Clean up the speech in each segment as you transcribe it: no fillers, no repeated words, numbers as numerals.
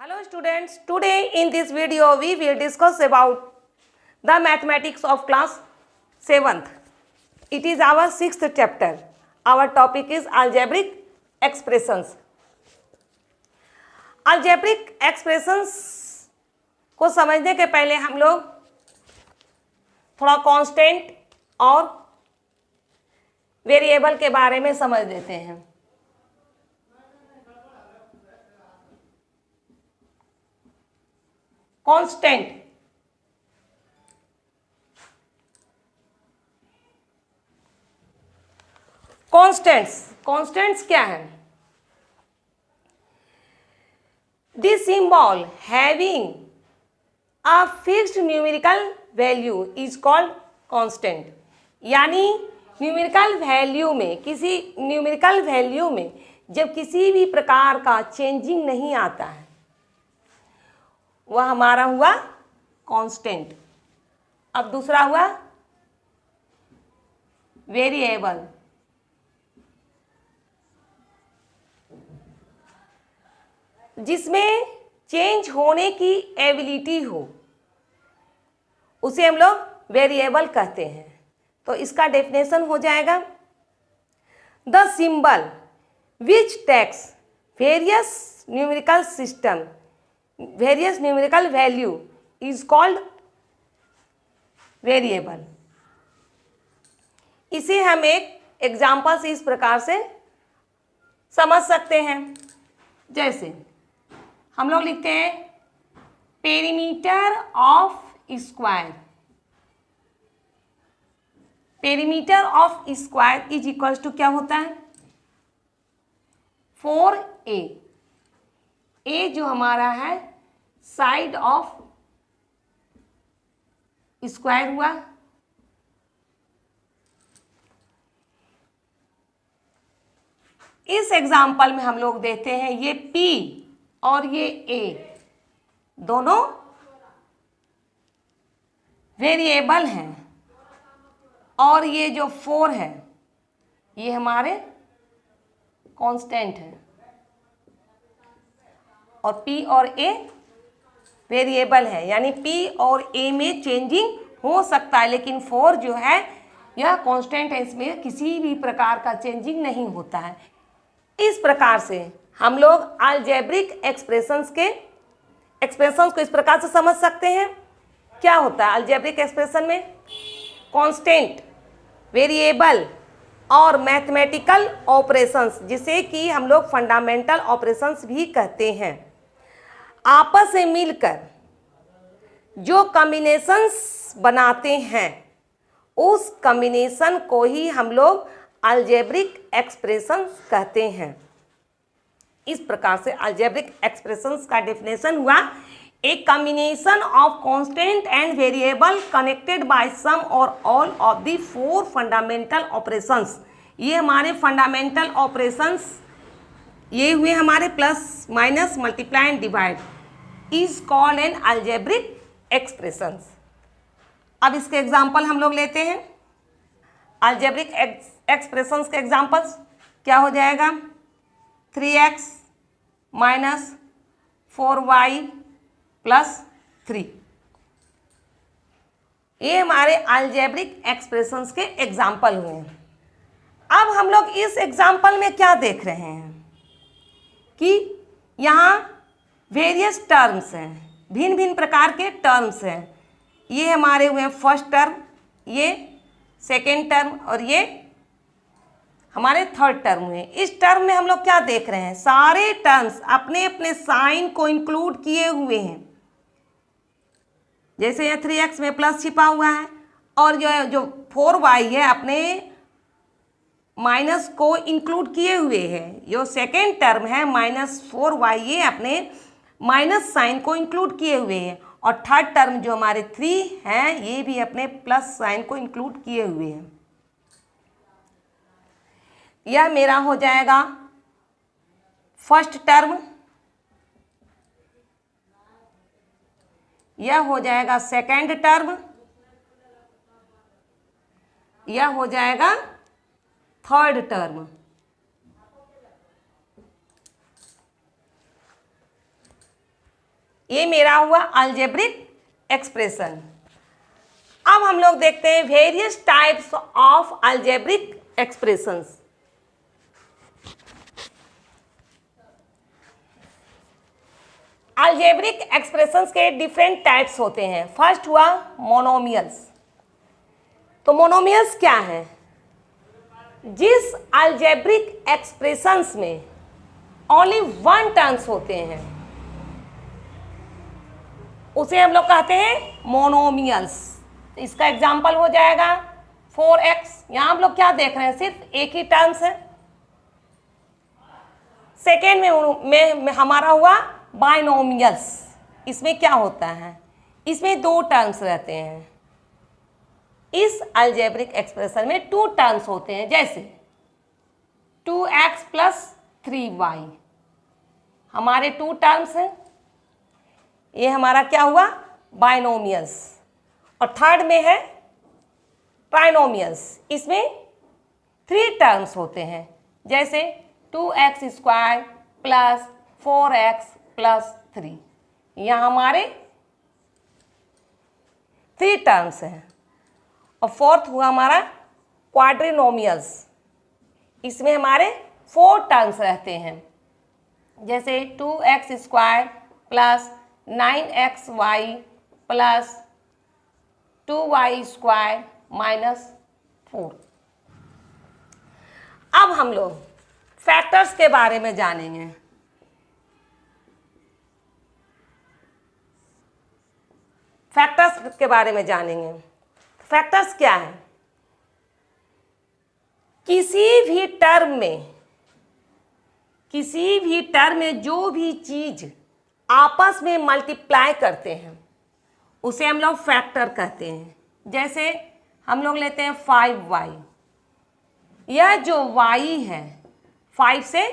Hello students, today in this video we will discuss about the mathematics of class 7th. It is our 6th chapter. Our topic is algebraic expressions. Algebraic expressions को समझने के पहले हम लोग थोड़ा constant और variable के बारे में समझ लेते हैं। कांस्टेंट कांस्टेंट्स क्या है? The symbol having a fixed numerical value is called constant. यानी न्यूमेरिकल वैल्यू में जब किसी भी प्रकार का चेंजिंग नहीं आता है वह हमारा हुआ कांस्टेंट। अब दूसरा हुआ वेरिएबल। जिसमें चेंज होने की एबिलिटी हो उसे हम लोग वेरिएबल कहते हैं। तो इसका डेफिनेशन हो जाएगा the symbol which takes various numerical value is called variable. इसे हम एक एग्जाम्पल से इस प्रकार से समझ सकते हैं। जैसे हम लोग लिखते हैं perimeter of square. Perimeter of square is equal to क्या होता है? 4a। ए जो हमारा है साइड ऑफ स्क्वायर हुआ। इस एग्जाम्पल में हम लोग देते हैं ये P और ये A दोनों वेरिएबल हैं और ये जो 4 है ये हमारे कांस्टेंट है और P और A वेरिएबल है। यानी P और A में चेंजिंग हो सकता है लेकिन 4 जो है यह कांस्टेंट है, इसमें किसी भी प्रकार का चेंजिंग नहीं होता है। इस प्रकार से हम लोग अलजेब्रिक एक्सप्रेशंस को इस प्रकार से समझ सकते हैं। क्या होता है अलजेब्रिक एक्सप्रेशन में? कांस्टेंट, वेरिएबल और मैथमेटिकल ऑपरेशंस, जिसे कि हम लोग फंडामेंटल ऑपरेशंस भी कहते हैं, आपस में मिलकर जो कॉम्बिनेशंस बनाते हैं उस कॉम्बिनेशन को ही हम लोग अलजेब्रिक एक्सप्रेशंस कहते हैं। इस प्रकार से अलजेब्रिक एक्सप्रेशंस का डेफिनेशन हुआ a combination of constant and variable connected by some और all of the 4 fundamental operations. ये हमारे फंडामेंटल ऑपरेशंस ये हुए हमारे plus minus multiply and divide is called an algebraic expressions. अब इसके एग्जाम्पल हम लोग लेते हैं। अलजेब्रिक एक्सप्रेशंस के एग्जाम्पल्स क्या हो जाएगा? 3x minus 4y plus 3। ये हमारे अलजेब्रिक एक्सप्रेशंस के एग्जाम्पल हुए हैं। अब हम लोग इस एग्जाम्पल में क्या देख रहे हैं कि यहाँ वेरियस टर्म्स हैं, भिन्न भिन्न प्रकार के टर्म्स हैं। ये हमारे हुए फर्स्ट टर्म, ये सेकेंड टर्म और ये हमारे थर्ड टर्म हुए। इस टर्म में हम लोग क्या देख रहे हैं? सारे टर्म्स अपने अपने साइन को इंक्लूड किए हुए हैं। जैसे ये 3x में प्लस छिपा हुआ है और जो 4y है अपने माइनस को इंक्लूड किए हुए हैं। जो सेकेंड टर्म है -4y ये अपने माइनस साइन को इंक्लूड किए हुए हैं और थर्ड टर्म जो हमारे 3 हैं ये भी अपने प्लस साइन को इंक्लूड किए हुए हैं। यह मेरा हो जाएगा फर्स्ट टर्म, यह हो जाएगा सेकेंड टर्म, यह हो जाएगा थर्ड टर्म। ये मेरा हुआ अलजेब्रिक एक्सप्रेशन। अब हम लोग देखते हैं various types of algebraic expressions. Algebraic expressions के डिफरेंट टाइप्स होते हैं। फर्स्ट हुआ मोनोमियल्स। तो मोनोमियल्स क्या है? जिस अलजेब्रिक एक्सप्रेशंस में ओनली वन टर्म्स होते हैं उसे हम लोग कहते हैं मोनोमियल्स। इसका एग्जाम्पल हो जाएगा 4x। यहां हम लोग क्या देख रहे हैं? सिर्फ एक ही टर्म्स है। सेकेंड में हमारा हुआ बाइनोमियल्स। इसमें क्या होता है? इसमें दो टर्म्स रहते हैं। इस अलजेब्रिक एक्सप्रेशन में टू टर्म्स होते हैं, जैसे 2x प्लस 3y हमारे टू टर्म्स हैं। ये हमारा क्या हुआ? बाइनोमियल्स। और थर्ड में है ट्राइनोमियल्स। इसमें थ्री टर्म्स होते हैं, जैसे 2x square plus 4x plus 3। यहाँ हमारे थ्री टर्म्स हैं। और फोर्थ हुआ हमारा क्वाड्रिनोमियल्स। इसमें हमारे 4 टर्म्स रहते हैं, जैसे 2x square plus 9xy plus 2y square minus 4। अब हम लोग फैक्टर्स के बारे में जानेंगे। फैक्टर्स के बारे में जानेंगे। फैक्टर्स क्या है? किसी भी टर्म में जो भी चीज आपस में मल्टीप्लाई करते हैं उसे हम लोग फैक्टर कहते हैं। जैसे हम लोग लेते हैं 5y। यह जो y है 5 से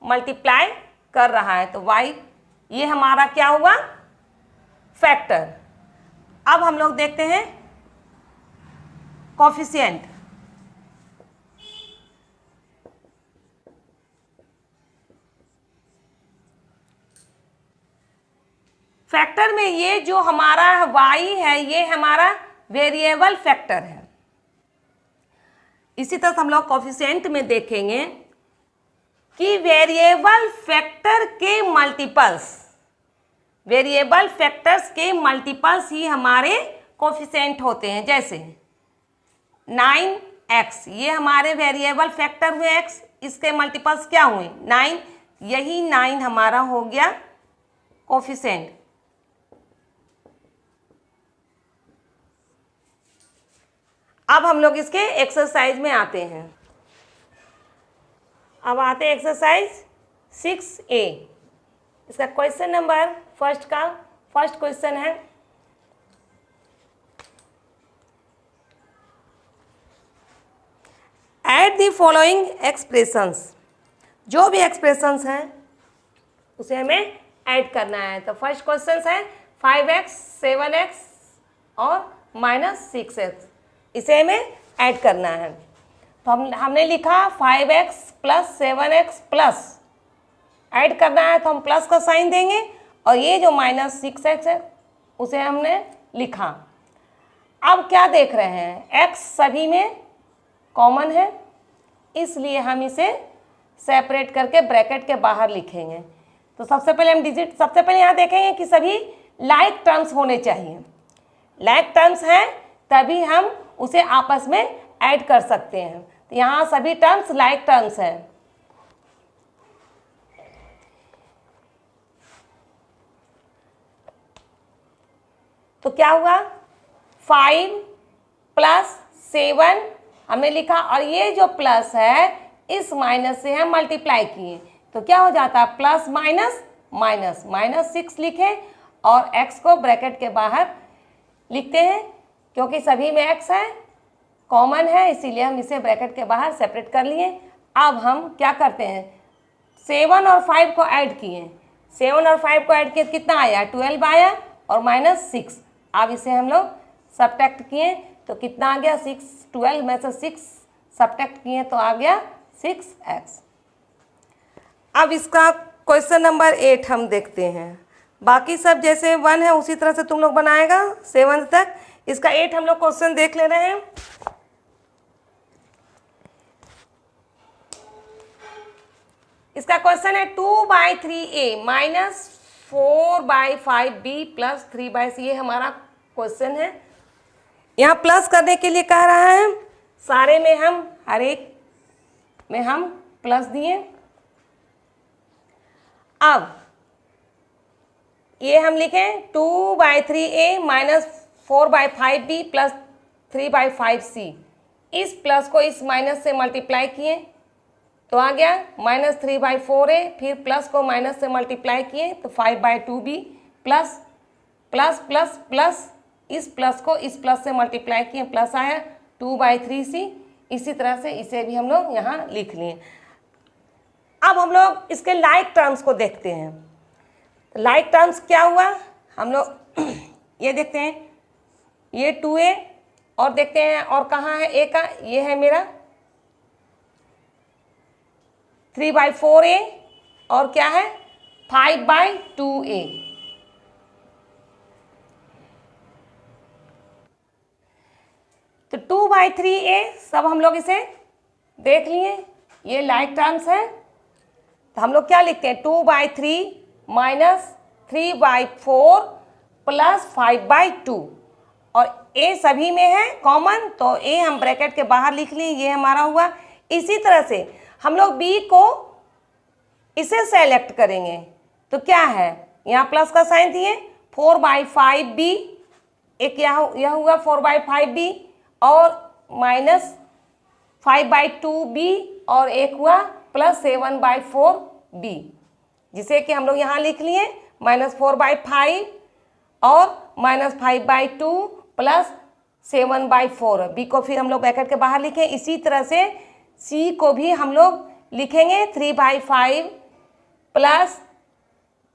मल्टीप्लाई कर रहा है, तो y ये हमारा क्या हुआ? फैक्टर। अब हम लोग देखते हैं कोफिशिएंट। फैक्टर में ये जो हमारा y है ये हमारा वेरिएबल फैक्टर है। इसी तरह हम लोग कोफिशिएंट में देखेंगे कि वेरिएबल फैक्टर के मल्टीपल्स ही हमारे कोफिशिएंट होते हैं। जैसे 9x ये हमारे वेरिएबल फैक्टर हुए x, इसके मल्टीपल्स क्या हुए? 9। यही 9 हमारा हो गया कोफिशिएंट। अब हम लोग इसके एक्सरसाइज में आते हैं। अब आते हैं एक्सरसाइज 6A। इसका क्वेश्चन नंबर फर्स्ट क्वेश्चन है, ऐड द फॉलोइंग एक्सप्रेशंस। जो भी एक्सप्रेशंस हैं उसे हमें ऐड करना है। तो फर्स्ट क्वेश्चन है 5x 7x और माइनस 6x, इसे हमें ऐड करना है। तो हमने लिखा 5x plus 7x plus, add करना है तो हम प्लस का साइन देंगे, और ये जो माइनस 6x है उसे हमने लिखा। अब क्या देख रहे हैं? x सभी में कॉमन है, इसलिए हम इसे सेपरेट करके ब्रैकेट के बाहर लिखेंगे। तो सबसे पहले यहाँ देखेंगे कि सभी लाइक टर्म्स होने चाहिए। लाइक टर्म्स हैं तभी हम उसे आपस में ऐड कर सकते हैं। तो यहाँ सभी टर्म्स लाइक टर्म्स हैं। तो क्या हुआ? 5 प्लस 7 हमने लिखा, और ये जो प्लस है इस माइनस से हम मल्टीप्लाई किए, तो क्या हो जाता है? प्लस माइनस माइनस, माइनस 6 लिखे और x को ब्रैकेट के बाहर लिखते हैं, क्योंकि सभी में x है, कॉमन है, इसीलिए हम इसे ब्रैकेट के बाहर सेपरेट कर लिए। अब हम क्या करते हैं? 7 और 5 को ऐड किए, 7 और 5 को ऐड किए कितना आया? 12 आया और माइनस 6। अब इसे हम लोग सब्ट्रैक्ट किए तो कितना आ गया? 6। 12 में से 6 सब्ट्रैक्ट किए तो आ गया 6x। अब इसका क्वेश्चन नंबर 8 हम देखते हैं। बाकी सब जैसे 1 है उसी तरह से तुम लोग बनाएगा 7 तक। इसका 8 हम लोग क्वेश्चन देख ले रहे हैं। इसका क्वेश्चन है 2/3a minus 4/5b plus 3/c, ये हमारा क्वेश्चन है। यहाँ प्लस करने के लिए कह रहा है, सारे में हम हर एक में हम प्लस दिए। अब ये हम लिखें 2/3a minus 4/5b plus 3/5c। इस प्लस को इस माइनस से मल्टीप्लाई किए तो आ गया माइनस 3/4a, फिर प्लस को माइनस से मल्टीप्लाई किए तो 5/2b plus plus plus plus इस प्लस को इस प्लस से मल्टीप्लाई किए प्लस आया 2/3c। इसी तरह से इसे भी हम लोग यहाँ लिख लिए। अब हम लोग इसके लाइक टर्म्स को देखते हैं। लाइक टर्म्स क्या हुआ, हम लोग ये देखते हैं, ये 2a और देखते हैं और कहाँ है a का, ये है मेरा 3/4a और क्या है 5/2a। तो 2/3a सब हम लोग इसे देख लिए, ये लाइक टर्म्स है। तो हम लोग क्या लिखते हैं 2/3 माइनस 3/4 प्लस 5/2 और a सभी में है कॉमन, तो a हम ब्रैकेट के बाहर लिख लिए, ये हमारा हुआ। इसी तरह से हम लोग b को इसे सेलेक्ट करेंगे तो क्या है, यहाँ प्लस का साइन दिए 4/5b, एक यह हुआ 4/5b और माइनस 5/2b और एक हुआ प्लस 7/4b, जिसे कि हम लोग यहाँ लिख लिए माइनस 4/5 और माइनस 5/2 प्लस 7/4। b को फिर हम लोग ब्रैकेट के बाहर लिखें। इसी तरह से c को भी हम लोग लिखेंगे 3/5 प्लस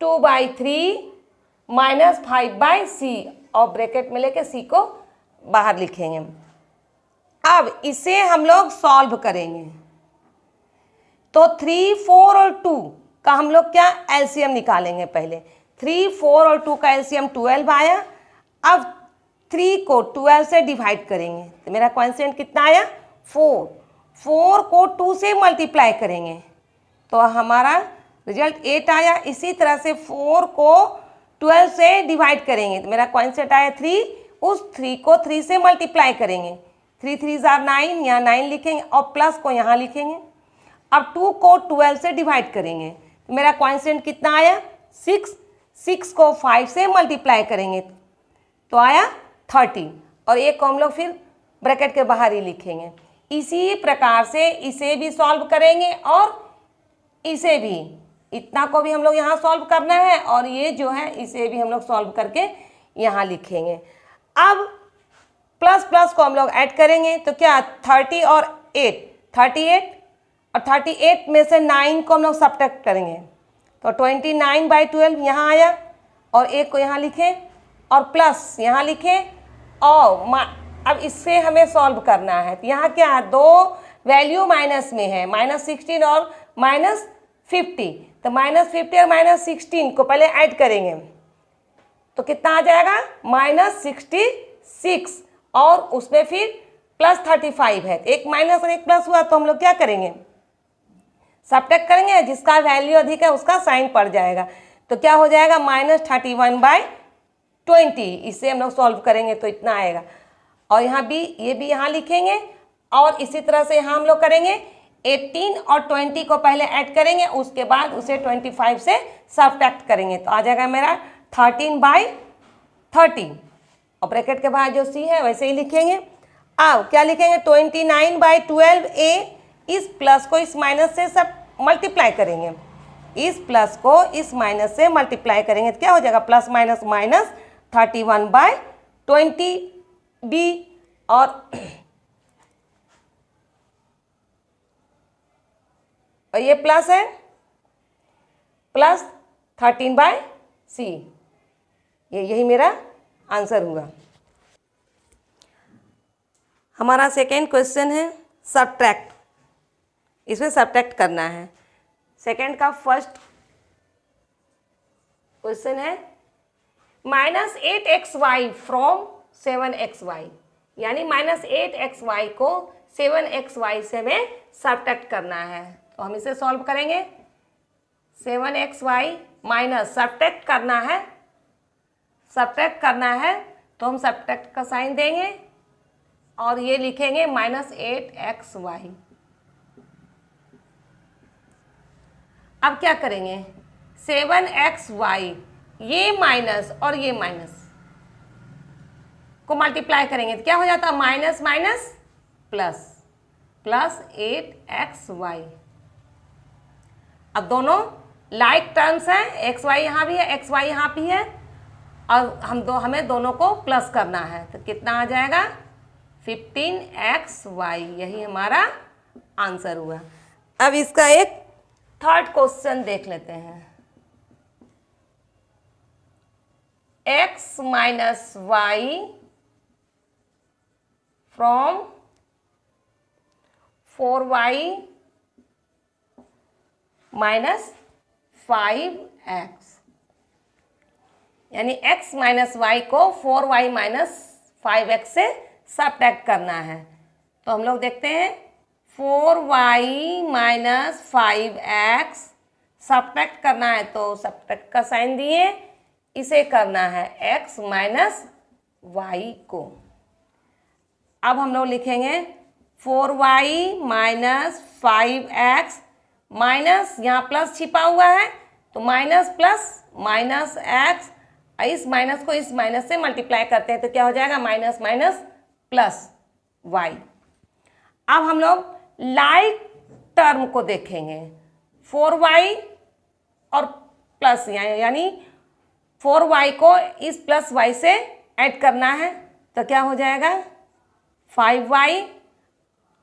2/3 माइनस 5/c और ब्रैकेट में लेके c को बाहर लिखेंगे। अब इसे हम लोग सॉल्व करेंगे तो 3, 4 और 2 का हम लोग क्या एलसीएम निकालेंगे। पहले 3, 4 और 2 का एलसीएम 12 आया। अब 3 को 12 से डिवाइड करेंगे तो मेरा क्वोशिएंट कितना आया 4। 4 को 2 से मल्टीप्लाई करेंगे तो हमारा रिजल्ट 8 आया। इसी तरह से 4 को 12 से डिवाइड करेंगे तो मेरा क्वोशिएंट आया 3। उस 3 को 3 से मल्टीप्लाई करेंगे, 3 3 9, यहाँ 9 लिखेंगे और प्लस को यहाँ लिखेंगे। अब 2 को 12 से डिवाइड करेंगे तो मेरा क्वोशिएंट कितना आया 6। 6 को 5 से मल्टीप्लाई करेंगे तो आया 30 और एक को हम लोग फिर ब्रैकेट के बाहर ही लिखेंगे। इसी प्रकार से इसे भी सॉल्व करेंगे और इसे भी, इतना को भी हम लोग यहाँ सॉल्व करना है और ये जो है इसे भी हम लोग सॉल्व करके यहाँ लिखेंगे। अब प्लस प्लस को हम लोग ऐड करेंगे तो क्या 30 और 8, 38 और 38 में से 9 को हम लोग सब्ट्रैक्ट करेंगे तो 29/12 यहाँ आया और एक को यहाँ लिखें और प्लस यहाँ लिखें और अब इससे हमें सॉल्व करना है। तो यहाँ क्या है, दो वैल्यू माइनस में है, -16 और -50। तो -50 और -16 को पहले ऐड करेंगे तो कितना आ जाएगा -66 और उसमें फिर +35 है। एक माइनस और एक प्लस हुआ तो हम लोग क्या करेंगे सब्ट्रैक्ट करेंगे, जिसका वैल्यू अधिक है उसका साइन पड़ जाएगा। तो क्या हो जाएगा -31/20। इसे हम लोग सॉल्व करेंगे तो इतना आएगा और यहाँ भी ये भी यहाँ लिखेंगे और इसी तरह से यहाँ हम लोग करेंगे 18 और 20 को पहले ऐड करेंगे, उसके बाद उसे 25 से सब्ट्रैक्ट करेंगे तो आ जाएगा मेरा 13/30 और ब्रैकेट के बाहर जो c है वैसे ही लिखेंगे। अब क्या लिखेंगे 29/12a, इस प्लस को इस माइनस से सब मल्टीप्लाई करेंगे, इस प्लस को इस माइनस से मल्टीप्लाई करेंगे तो क्या हो जाएगा प्लस माइनस माइनस 31/20b और ये प्लस है प्लस 13/c। यही मेरा आंसर हुआ। हमारा सेकेंड क्वेश्चन है सब्ट्रैक्ट, इसमें सब्ट्रैक्ट करना है। सेकेंड का फर्स्ट क्वेश्चन है -8xy फ्रॉम 7xy, यानी -8xy को 7xy से हमें सब्ट्रैक्ट करना है। तो हम इसे सॉल्व करेंगे। 7xy माइनस सब्ट्रैक्ट करना है तो हम सब्ट्रैक्ट का साइन देंगे और ये लिखेंगे -8xy। अब क्या करेंगे, 7xy ये माइनस और ये माइनस को मल्टीप्लाई करेंगे तो क्या हो जाता है, minus minus plus, plus 8xy। अब दोनों लाइक टर्म्स हैं, xy यहाँ भी है, xy यहाँ भी है, और हमें दोनों को प्लस करना है तो कितना आ जाएगा, 15xy। यही हमारा आंसर हुआ। अब इसका एक थर्ड क्वेश्चन देख लेते हैं। x minus y from 4y minus 5x, यानी x माइनस वाई को 4y माइनस 5x से सब्ट्रैक्ट करना है। तो हम लोग देखते हैं 4y माइनस 5x सब्ट्रैक्ट करना है तो सब्ट्रैक्ट का साइन दिए, इसे करना है x माइनस वाई को। अब हम लोग लिखेंगे 4y माइनस 5x, माइनस यहाँ प्लस छिपा हुआ है तो माइनस प्लस माइनस x, इस माइनस को इस माइनस से मल्टीप्लाई करते हैं तो क्या हो जाएगा, माइनस माइनस प्लस y। अब हम लोग लाइक टर्म को देखेंगे, 4y और प्लस यानी 4y को इस प्लस y से ऐड करना है तो क्या हो जाएगा, 5y।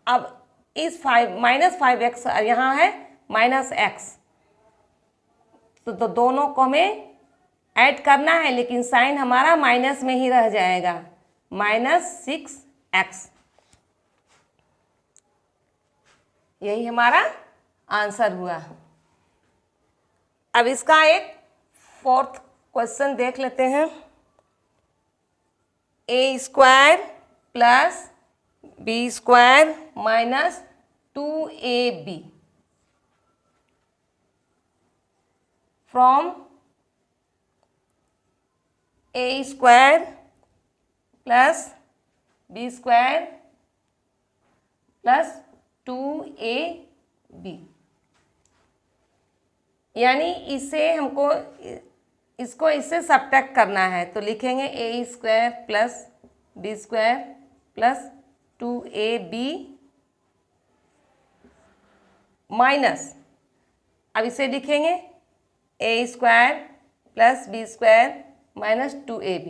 अब इस माइनस 5x यहाँ है माइनस x, तो दोनों को हमें ऐड करना है लेकिन साइन हमारा माइनस में ही रह जाएगा, -6x। यही हमारा आंसर हुआ। अब इसका एक फोर्थ क्वेश्चन देख लेते हैं। a² plus b² minus 2ab from a² plus b² plus 2ab, यानी इसे हमको इसको इससे सब्ट्रैक्ट करना है तो लिखेंगे a² plus b² plus 2ab minus, अब इसे लिखेंगे a² plus b² minus 2ab।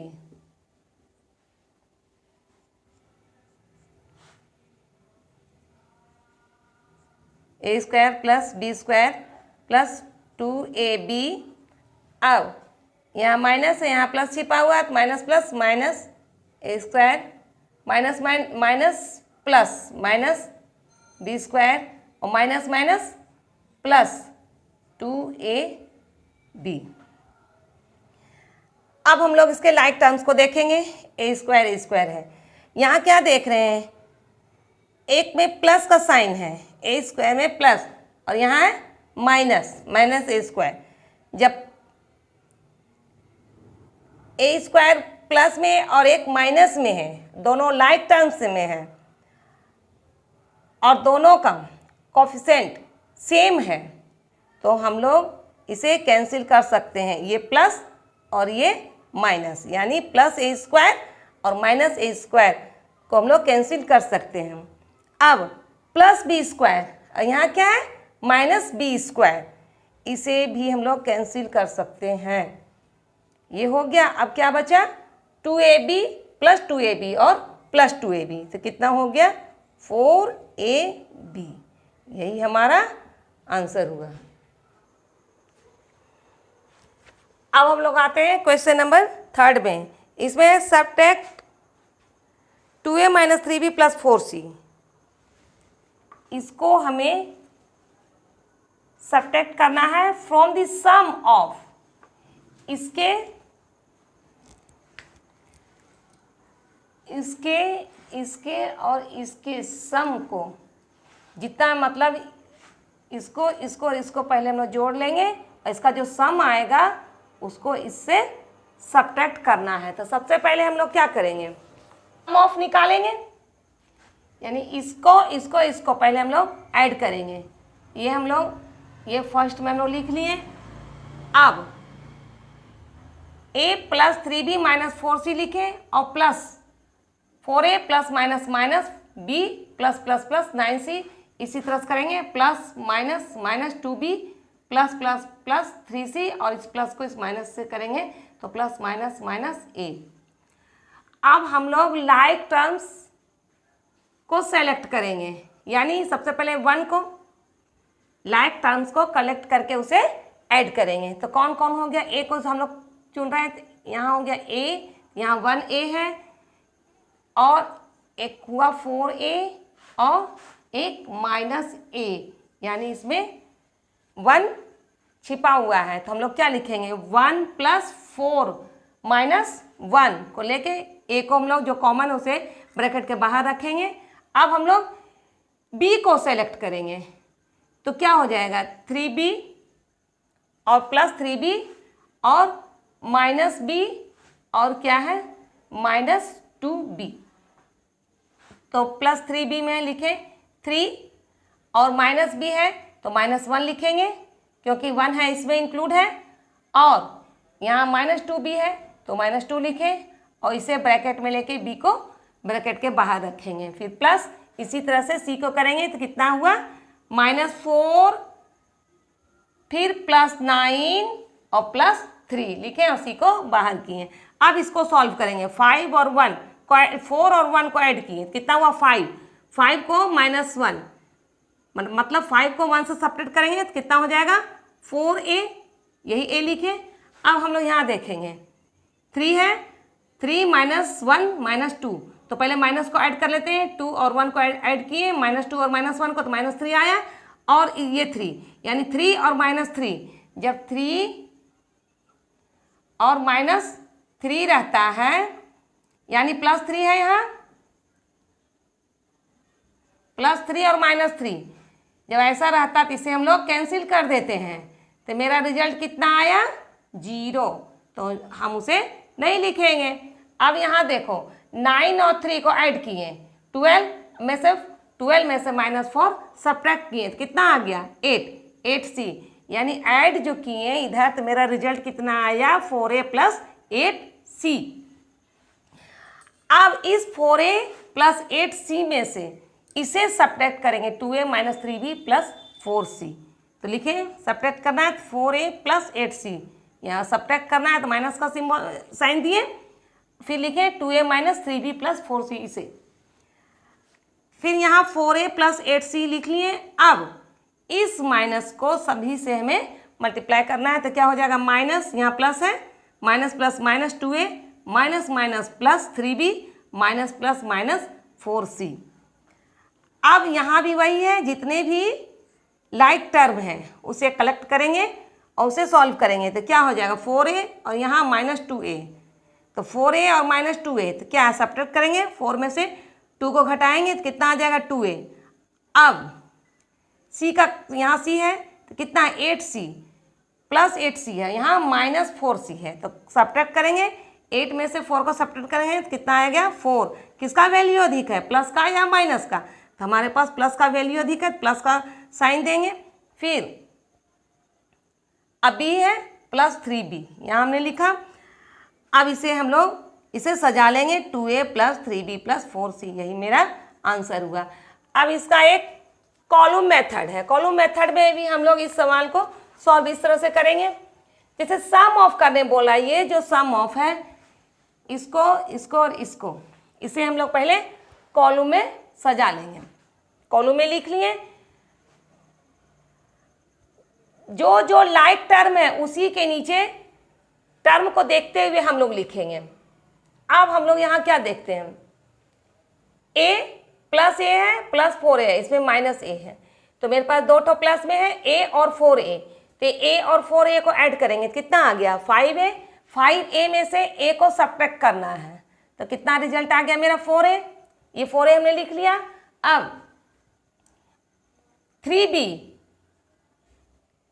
a² plus b² plus 2ab। अब यहाँ माइनस है, यहाँ प्लस छिपा हुआ है तो minus plus minus a² minus minus plus minus b² और माइनस माइनस प्लस 2ab। अब हम लोग इसके लाइक टर्म्स को देखेंगे, a² है। यहाँ क्या देख रहे हैं, एक में प्लस का साइन है, a² में प्लस और यहाँ है माइनस माइनस a²। जब a² प्लस में और एक माइनस में है, दोनों लाइक टर्म्स में है और दोनों का कोफिशिएंट सेम है तो हम लोग इसे कैंसिल कर सकते हैं, ये प्लस और ये माइनस, यानी प्लस a² और माइनस a² को हम लोग कैंसिल कर सकते हैं। अब प्लस b², यहाँ क्या है, माइनस b², इसे भी हम लोग कैंसिल कर सकते हैं। ये हो गया। अब क्या बचा, 2ab प्लस 2ab और प्लस 2ab, तो कितना हो गया, 4ab। यही हमारा आंसर हुआ। अब हम लोग आते हैं क्वेश्चन नंबर 3 में। इसमें subtract 2a minus 3b plus 4c, इसको हमें सब्ट्रैक्ट करना है फ्रॉम द सम ऑफ, इसके इसके इसके और इसके सम को जितना मतलब इसको इसको और इसको पहले हम लोग जोड़ लेंगे और इसका जो सम आएगा उसको इससे सब्ट्रैक्ट करना है। तो सबसे पहले हम लोग क्या करेंगे, सम ऑफ निकालेंगे, यानी इसको इसको इसको पहले हम लोग ऐड करेंगे। ये हम लोग ये फर्स्ट में हम लोग लिख लिए। अब a plus 3b minus 4c लिखें और plus 4a plus minus minus b plus plus plus 9c, इसी तरह से करेंगे plus minus minus 2b plus plus plus 3c और इस प्लस को इस माइनस से करेंगे तो प्लस माइनस माइनस a। अब हम लोग लाइक टर्म्स को सेलेक्ट करेंगे, यानी सबसे पहले 1 को लाइक टर्म्स को कलेक्ट करके उसे ऐड करेंगे। तो कौन कौन हो गया, a को हम लोग चुन रहे हैं, यहाँ हो गया a, यहाँ 1a है और एक हुआ 4a और एक माइनस a, यानी इसमें 1 छिपा हुआ है। तो हम लोग क्या लिखेंगे, 1 प्लस 4 माइनस 1 को लेके a को हम लोग जो कॉमन उसे ब्रैकेट के बाहर रखेंगे। अब हम लोग b को सेलेक्ट करेंगे तो क्या हो जाएगा, 3b और प्लस 3b और माइनस b और क्या है माइनस 2b। तो प्लस 3b में लिखें 3 और माइनस b है तो माइनस 1 लिखेंगे क्योंकि 1 है इसमें इंक्लूड है, और यहाँ माइनस 2b है तो माइनस 2 लिखें और इसे ब्रैकेट में लेके b को ब्रैकेट के बाहर रखेंगे। फिर प्लस इसी तरह से c को करेंगे तो कितना हुआ -4, फिर प्लस 9 और प्लस 3 लिखें और c को बाहर किए। अब इसको सॉल्व करेंगे, 5 और 1 को 4 और 1 को ऐड किए कितना हुआ 5 को -1 मतलब 5 को 1 से सब्ट्रैक्ट करेंगे तो कितना हो जाएगा 4a, यही a लिखें। अब हम लोग यहाँ देखेंगे 3 है, 3 माइनस 1 माइनस 2, तो पहले माइनस को ऐड कर लेते हैं, 2 और 1 को ऐड किए, -2 और -1 को तो -3 आया और ये 3, यानी 3 और -3, जब 3 और -3 रहता है यानी +3 है, यहाँ +3 और -3 जब ऐसा रहता तो इसे हम लोग कैंसिल कर देते हैं तो मेरा रिजल्ट कितना आया 0, तो हम उसे नहीं लिखेंगे। अब यहाँ देखो 9 और 3 को ऐड किए, 12 में से -4 सब्ट्रैक्ट किए तो कितना आ गया 8c, यानी ऐड जो किए इधर तो मेरा रिजल्ट कितना आया 4a प्लस 8c। अब इस 4a प्लस 8c में से इसे सब्ट्रैक्ट करेंगे 2a minus 3b plus 4c, तो लिखें सब्ट्रैक्ट करना है 4a प्लस 8c, यहाँ सब्ट्रैक्ट करना है तो माइनस का सिंबल साइन दिए, फिर लिखें 2a minus 3b plus 4c इसे, फिर यहाँ 4a प्लस 8c लिख लिए। अब इस माइनस को सभी से हमें मल्टीप्लाई करना है तो क्या हो जाएगा, माइनस यहाँ प्लस है, minus plus minus 2a minus minus plus 3b minus plus minus 4c। अब यहाँ भी वही है, जितने भी लाइक टर्म हैं उसे कलेक्ट करेंगे और उसे सॉल्व करेंगे तो क्या हो जाएगा 4a और यहाँ -2a, तो 4a और -2a तो क्या सब्ट्रैक्ट करेंगे, 4 में से 2 को घटाएंगे तो कितना आ जाएगा 2a। अब c का यहाँ c है तो कितना है 8c प्लस 8c है, यहाँ -4c है तो सब्ट्रैक्ट करेंगे, 8 में से 4 को सब्ट्रैक्ट करेंगे तो कितना आ गया 4। किसका वैल्यू अधिक है, प्लस का या माइनस का, तो हमारे पास प्लस का वैल्यू अधिक है, प्लस का साइन देंगे। फिर अब b है प्लस 3b, यहाँ हमने लिखा। अब इसे हम लोग इसे सजा लेंगे 2a plus 3b plus 4c, यही मेरा आंसर हुआ। अब इसका एक कॉलम मेथड है, कॉलम मेथड में भी हम लोग इस सवाल को सॉल्व इस तरह से करेंगे, जैसे सम ऑफ करने बोला, ये जो सम ऑफ है इसको इसको और इसको, इसे हम लोग पहले कॉलम में सजा लेंगे। कॉलम में लिख लिए, जो जो लाइक टर्म है उसी के नीचे टर्म को देखते हुए हम लोग लिखेंगे। अब हम लोग यहाँ क्या देखते हैं, a प्लस a है प्लस 4a है, इसमें माइनस a है, तो मेरे पास 2 प्लस में है a और 4a, तो a और 4a को ऐड करेंगे कितना आ गया 5a। 5a में से a को सब्ट्रैक्ट करना है तो कितना रिजल्ट आ गया मेरा 4a, ये 4a हमने लिख लिया। अब 3b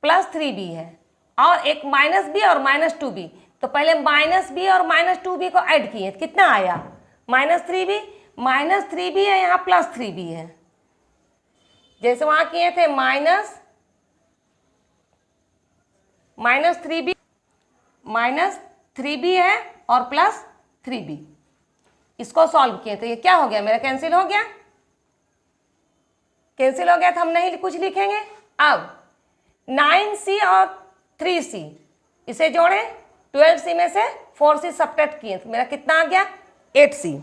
प्लस 3b है और एक -b और -2b, तो पहले -b और -2b को ऐड किए, कितना आया -3b, -3b है यहाँ +3b है, जैसे वहां किए थे -3b है और +3b, इसको सॉल्व किए थे, ये क्या हो गया मेरा कैंसिल हो गया, कैंसिल हो गया तो हम नहीं कुछ लिखेंगे। अब 9c और 3c इसे जोड़े, 12c में से 4c सब्ट्रैक्ट किए तो मेरा कितना आ गया 8c।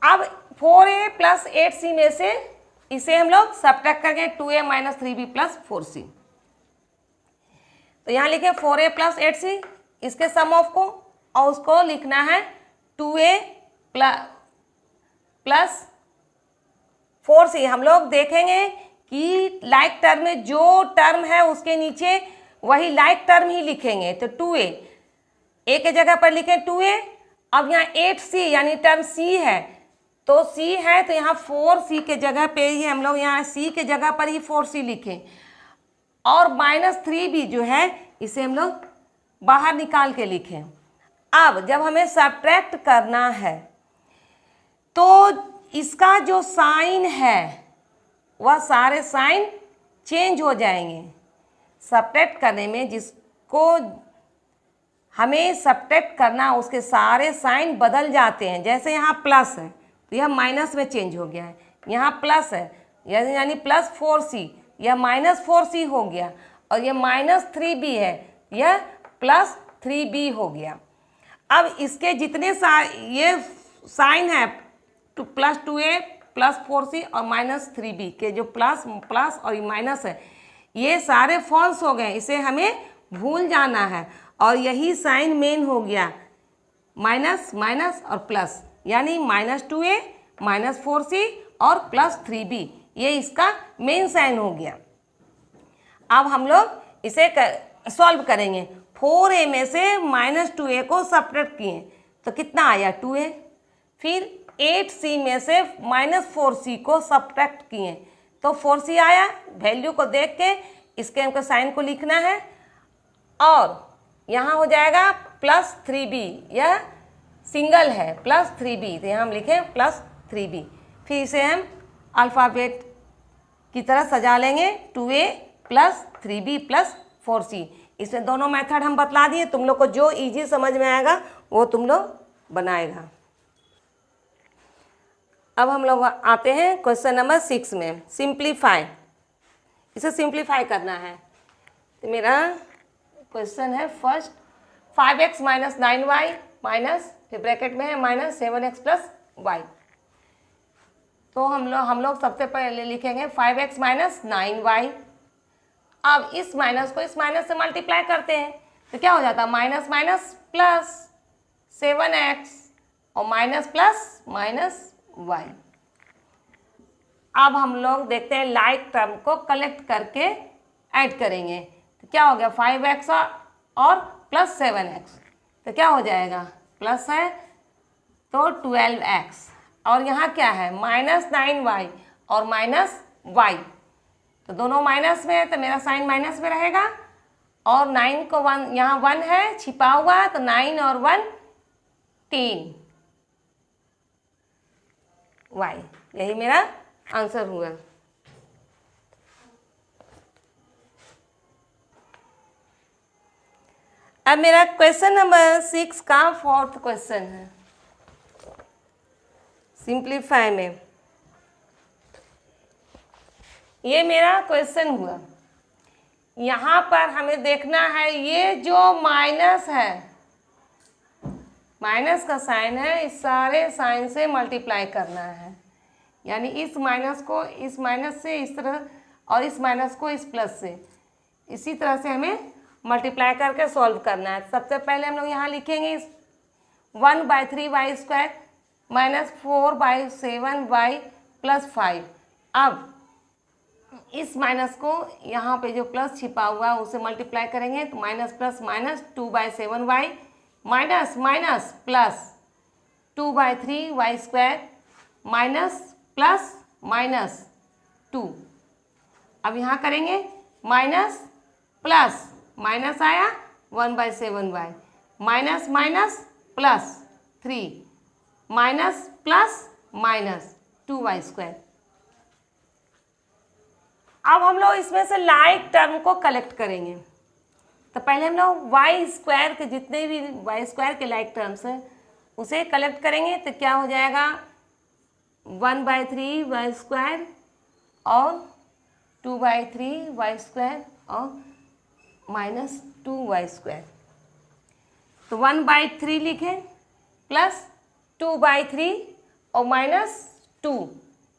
अब 4a प्लस 8c में से इसे हम लोग सब्ट्रैक्ट करेंगे 2a minus 3b plus 4c, तो यहाँ लिखे 4a प्लस 8c इसके सम ऑफ को, और उसको लिखना है 2a प्लस 4c। हम लोग देखेंगे कि लाइक टर्म में जो टर्म है उसके नीचे वही लाइक टर्म ही लिखेंगे, तो 2a के जगह पर लिखें 2a। अब यहाँ 8c यानी टर्म c है, तो c है तो यहाँ 4c के जगह पे ही हम लोग यहाँ c के जगह पर ही 4c लिखें, और -3b जो है इसे हम लोग बाहर निकाल के लिखें। अब जब हमें सब्ट्रैक्ट करना है तो इसका जो साइन है वह सारे साइन चेंज हो जाएंगे। सब्ट्रैक्ट करने में जिसको हमें सब्ट्रैक्ट करना उसके सारे साइन बदल जाते हैं। जैसे यहाँ प्लस है तो यह माइनस में चेंज हो गया है, यहाँ प्लस है यानी +4c, यह -4c हो गया, और यह -3b है यह +3b हो गया। अब इसके जितने ये साइन है +2a +4c और -3b के जो प्लस और माइनस है ये सारे फॉल्स हो गए, इसे हमें भूल जाना है, और यही साइन मेन हो गया माइनस माइनस और प्लस, यानी -2a -4c और +3b, ये इसका मेन साइन हो गया। अब हम लोग इसे सॉल्व करेंगे। 4a में से -2a को सब्ट्रैक्ट किए तो कितना आया 2a, फिर 8c में से -4c को सब्ट्रैक्ट किए तो 4c आया। वैल्यू को देख के इसके हमको साइन को लिखना है, और यहाँ हो जाएगा +3b, यह सिंगल है +3b, तो यहाँ हम लिखें +3b। फिर इसे हम अल्फ़ाबेट की तरह सजा लेंगे 2a + 3b + 4c। इसमें दोनों मेथड हम बतला दिए, तुम लोग को जो इजी समझ में आएगा वो तुम लोग बनाएगा। अब हम लोग आते हैं क्वेश्चन नंबर 6 में, सिंप्लीफाई। इसे सिंप्लीफाई करना है, तो मेरा क्वेश्चन है फर्स्ट 5x - 9y माइनस, फिर ब्रैकेट में है -7x + y। तो हम लोग सबसे पहले लिखेंगे 5x - 9y। अब इस माइनस को इस माइनस से मल्टीप्लाई करते हैं तो क्या हो जाता है माइनस माइनस प्लस 7x और माइनस प्लस -y। अब हम लोग देखते हैं लाइक टर्म को कलेक्ट करके ऐड करेंगे, तो क्या हो गया 5x और +7x, तो क्या हो जाएगा प्लस है तो 12x, और यहाँ क्या है -9y और -y, तो दोनों माइनस में है तो मेरा साइन माइनस में रहेगा, और 9 को 1 यहाँ 1 है छिपा हुआ, तो 9 और 1 10 y, यही मेरा आंसर हुआ। अब मेरा क्वेश्चन नंबर 6 का 4th क्वेश्चन है सिंप्लीफाई में। ये मेरा क्वेश्चन हुआ, यहाँ पर हमें देखना है ये जो माइनस है, माइनस का साइन है, इस सारे साइन से मल्टीप्लाई करना है, यानी इस माइनस को इस माइनस से इस तरह और इस माइनस को इस प्लस से, इसी तरह से हमें मल्टीप्लाई करके सॉल्व करना है। सबसे पहले हम लोग यहाँ लिखेंगे 1/3y² -4/7y + 5। अब इस माइनस को यहाँ पे जो प्लस छिपा हुआ है उसे मल्टीप्लाई करेंगे तो minus plus -2/7y minus minus plus 2/3 y² minus plus minus 2। अब यहाँ करेंगे माइनस प्लस, माइनस आया 1/7y minus minus plus 3 minus plus minus 2y²। अब हम लोग इसमें से लाइक टर्म को कलेक्ट करेंगे। तो पहले हम लोग y² के जितने भी y² के लाइक टर्म्स हैं उसे कलेक्ट करेंगे। तो क्या हो जाएगा 1/3y² और 2/3y² और माइनस 2y²। तो 1/3 लिखें प्लस 2/3 और माइनस 2।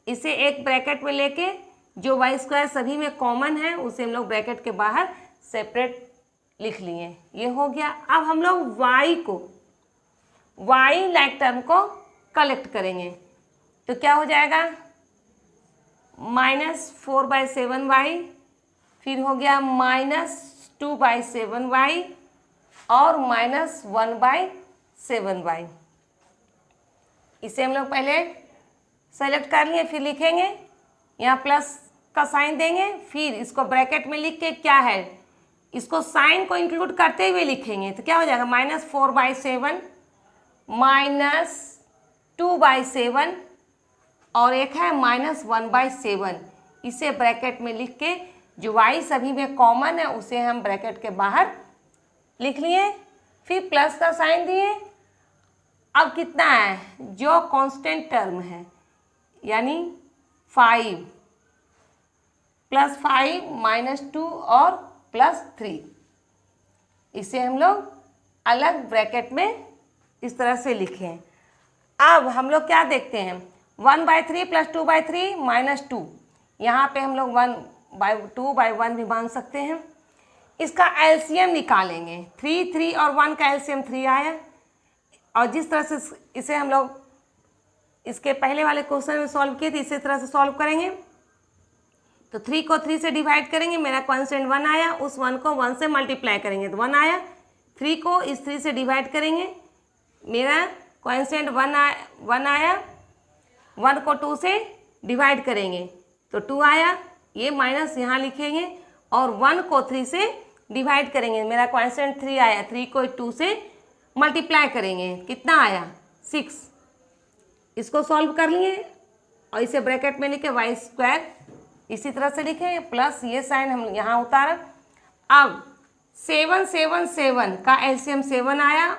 इसे एक ब्रैकेट में लेके जो y² सभी में कॉमन है उसे हम लोग ब्रैकेट के बाहर सेपरेट लिख लिए। ये हो गया। अब हम लोग y लाइक टर्म को कलेक्ट करेंगे। तो क्या हो जाएगा -4/7y, फिर हो गया -2/7y और -1/7y। इसे हम लोग पहले सेलेक्ट कर लिए, फिर लिखेंगे, यहाँ प्लस का साइन देंगे, फिर इसको ब्रैकेट में लिख के क्या है इसको साइन को इंक्लूड करते हुए लिखेंगे। तो क्या हो जाएगा -4/7 -2/7 और एक है -1/7। इसे ब्रैकेट में लिख के जो y सभी में कॉमन है उसे हम ब्रैकेट के बाहर लिख लिए, फिर प्लस का साइन दिए। अब कितना है जो कांस्टेंट टर्म है यानी 5 +5 -2 और +3, इसे हम लोग अलग ब्रैकेट में इस तरह से लिखें। अब हम लोग क्या देखते हैं 1/3 + 2/3 -2, यहाँ पे हम लोग 1/2/1 भी मान सकते हैं। इसका एलसीएम निकालेंगे। 3 और 1 का एलसीएम 3 आया। और जिस तरह से इसे हम लोग इसके पहले वाले क्वेश्चन में सॉल्व किए थे इसी तरह से सॉल्व करेंगे। तो 3 को 3 से डिवाइड करेंगे, मेरा कांस्टेंट 1 आया, उस 1 को 1 से मल्टीप्लाई करेंगे तो 1 आया। 3 को इस 3 से डिवाइड करेंगे, मेरा कांस्टेंट 1 आया। 1 को 2 से डिवाइड करेंगे तो 2 आया, ये माइनस यहाँ लिखेंगे। और 1 को 3 से डिवाइड करेंगे, मेरा कांस्टेंट 3 आया। 3 को 2 से मल्टीप्लाई करेंगे, कितना आया 6। इसको सॉल्व कर लिए और इसे ब्रैकेट में लिखे y² इसी तरह से लिखे, प्लस ये साइन हम यहाँ उतारा। अब 7 7 7 का एलसीएम 7 आया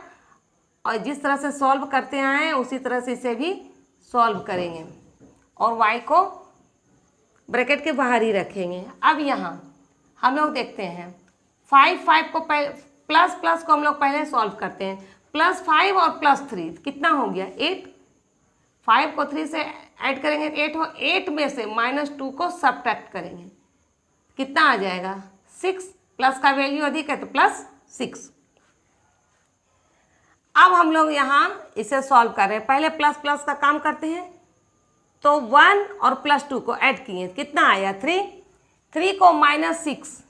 और जिस तरह से सॉल्व करते आए हैं उसी तरह से इसे भी सॉल्व करेंगे और y को ब्रैकेट के बाहर ही रखेंगे। अब यहाँ हम लोग देखते हैं 5 को प्लस को हम लोग पहले सॉल्व करते हैं। +5 और +3 कितना हो गया 8। 5 को 3 से ऐड करेंगे 8 हो। 8 में से -2 को सब्ट्रैक्ट करेंगे, कितना आ जाएगा 6। प्लस का वैल्यू अधिक है तो +6। अब हम लोग यहाँ इसे सॉल्व कर रहे हैं। पहले प्लस का काम करते हैं। तो 1 और +2 को ऐड किए, कितना आया 3। 3 को -6,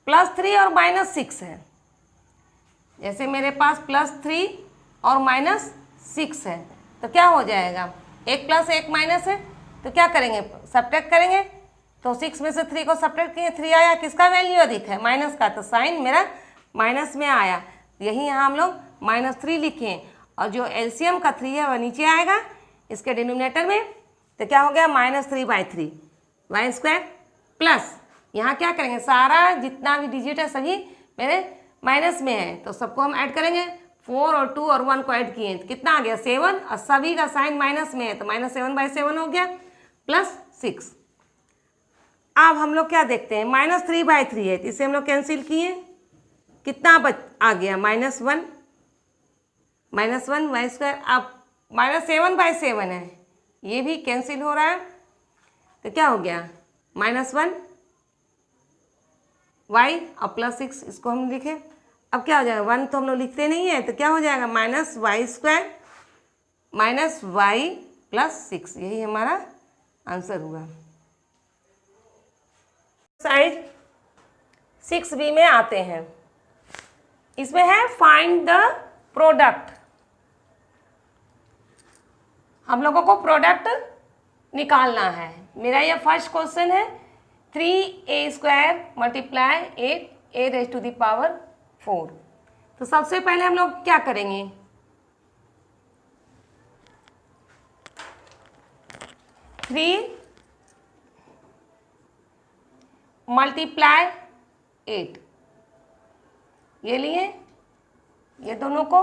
+3 और -6 है। जैसे मेरे पास +3 और -6 है तो क्या हो जाएगा 1 + 1 माइनस है तो क्या करेंगे सब्ट्रैक्ट करेंगे। तो 6 में से 3 को सब्ट्रैक्ट किए, 3 आया, किसका वैल्यू अधिक है माइनस का, तो साइन मेरा माइनस में आया। यही यहाँ हम लोग -3 लिखे और जो एलसीएम का 3 है वह नीचे आएगा इसके डिनोमिनेटर में। तो क्या हो गया -3/3 y² प्लस यहाँ क्या करेंगे सारा जितना भी डिजिट है सभी मेरे माइनस में है तो सबको हम ऐड करेंगे। 4 और 2 और 1 को ऐड किए तो कितना आ गया 7 और सभी का साइन माइनस में है तो -7/7 हो गया +6। अब हम लोग क्या देखते हैं -3/3 है तो इसे हम लोग कैंसिल किए, कितना आ गया -1 y²। अब -7/7 है ये भी कैंसिल हो रहा है तो क्या हो गया -1 y और +6 इसको हम लिखे। अब क्या हो जाएगा 1 तो हम लोग लिखते नहीं है तो क्या हो जाएगा -y² -y +6, यही हमारा आंसर हुआ। साइड 6b में आते हैं। इसमें है फाइंड द प्रोडक्ट, हम लोगों को प्रोडक्ट निकालना है। मेरा ये फर्स्ट क्वेश्चन है 3a² मल्टीप्लाई 8a⁴। तो सबसे पहले हम लोग क्या करेंगे, 3 मल्टीप्लाई 8 ये लिए, ये दोनों को।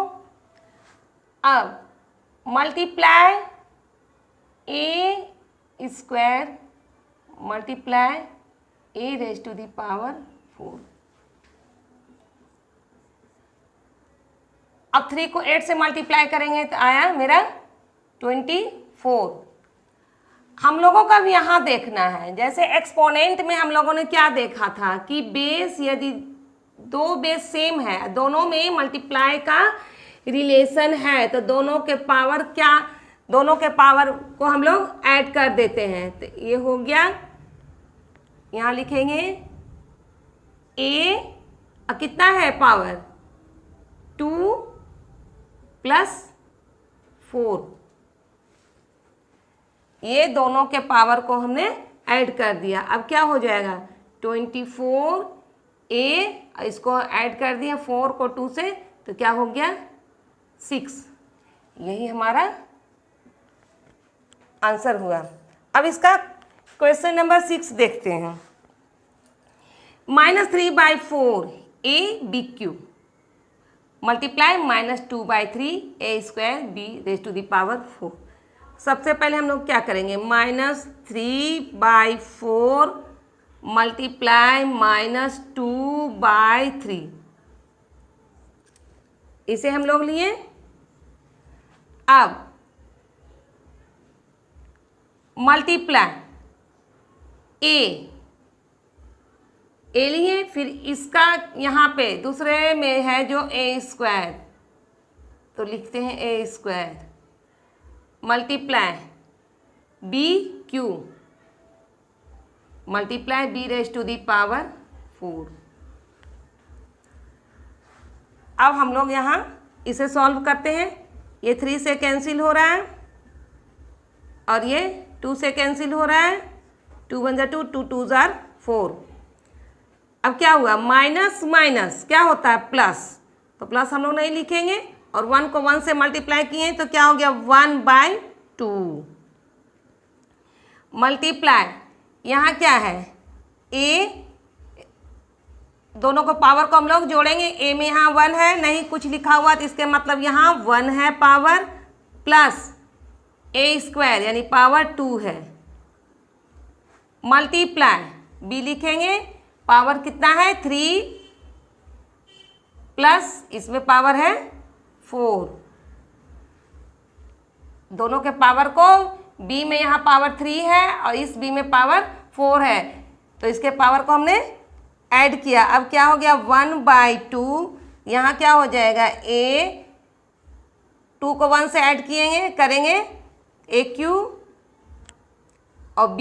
अब मल्टीप्लाई a² मल्टीप्लाई a⁴। अब 3 को 8 से मल्टीप्लाई करेंगे तो आया मेरा 24। हम लोगों का भी यहाँ देखना है, जैसे एक्सपोनेंट में हम लोगों ने क्या देखा था कि बेस यदि दो बेस सेम है, दोनों में मल्टीप्लाई का रिलेशन है, तो दोनों के पावर को हम लोग ऐड कर देते हैं। तो ये हो गया, यहाँ लिखेंगे a कितना है पावर 2 + 4, ये दोनों के पावर को हमने ऐड कर दिया। अब क्या हो जाएगा 24a, इसको ऐड कर दिया 4 को 2 से, तो क्या हो गया 6। यही हमारा आंसर हुआ। अब इसका क्वेश्चन नंबर 6 देखते हैं। -3/4 a⁵ मल्टीप्लाई -2/3 a²b⁴। सबसे पहले हम लोग क्या करेंगे, -3/4 मल्टीप्लाई -2/3, इसे हम लोग लिए। अब मल्टीप्लाई a लिए, फिर इसका यहाँ पे दूसरे में है जो a², तो लिखते हैं a² multiply bq multiply b⁴। अब हम लोग यहाँ इसे सॉल्व करते हैं। ये 3 से कैंसिल हो रहा है और ये 2 से कैंसिल हो रहा है, 2 × 2 2 2 4। अब क्या हुआ, माइनस माइनस क्या होता है प्लस, तो प्लस हम लोग नहीं लिखेंगे, और 1 को 1 से मल्टीप्लाई किए तो क्या हो गया 1/2 मल्टीप्लाई, यहाँ क्या है a, दोनों को पावर को हम लोग जोड़ेंगे। a में यहाँ 1 है, नहीं कुछ लिखा हुआ, तो इसके मतलब यहाँ 1 है पावर, प्लस a² यानी पावर 2 है, मल्टीप्लाई b लिखेंगे, पावर कितना है 3 प्लस इसमें पावर है 4, दोनों के पावर को, b में यहाँ पावर 3 है और इस b में पावर 4 है, तो इसके पावर को हमने ऐड किया। अब क्या हो गया 1/2, यहाँ क्या हो जाएगा a, 2 को 1 से ऐड करेंगे aq, और b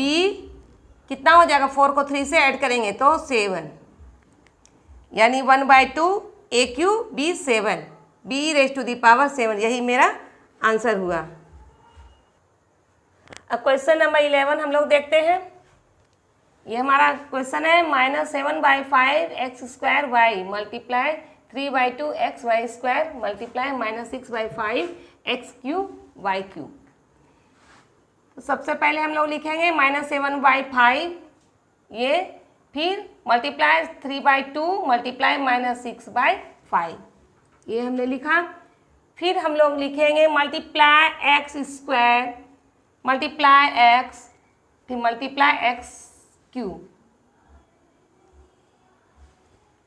कितना हो जाएगा 4 को 3 से ऐड करेंगे तो 7, यानी 1/2 aq b⁴, b⁻⁷, यही मेरा आंसर हुआ। अब क्वेश्चन नंबर 11 हम लोग देखते हैं। ये हमारा क्वेश्चन है -7/5 x² multiply 3/2 xy² multiply -6/5 x³ तो सबसे पहले हम लोग लिखेंगे -7/5 ये, फिर मल्टीप्लाई 3/2 मल्टीप्लाई -6/5, ये हमने लिखा। फिर हम लोग लिखेंगे मल्टीप्लाई x² मल्टीप्लाई x, फिर मल्टीप्लाई x³,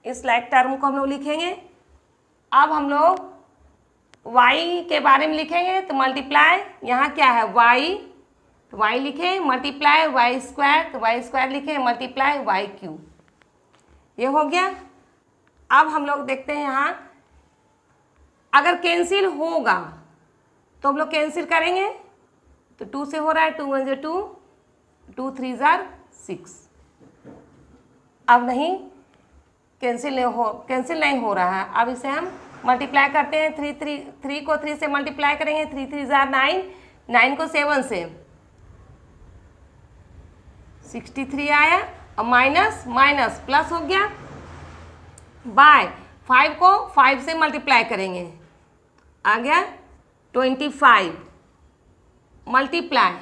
इस लाइक टर्म को हम लोग लिखेंगे। अब हम लोग y के बारे में लिखेंगे, तो मल्टीप्लाई यहाँ क्या है y, तो y लिखे, मल्टीप्लाई y², तो y² लिखे, मल्टीप्लाई y³, ये हो गया। अब हम लोग देखते हैं यहाँ अगर कैंसिल होगा तो हम लोग कैंसिल करेंगे, तो 2 से हो रहा है, 2 × 2 2 3 6। अब नहीं कैंसिल नहीं हो रहा है, अब इसे हम मल्टीप्लाई करते हैं, 3 को 3 से मल्टीप्लाई करेंगे, 3 3 जार 9, 9 को 7 से 63 आया, और माइनस माइनस प्लस हो गया, बाय 5 को 5 से मल्टीप्लाई करेंगे, आ गया 25 मल्टीप्लाई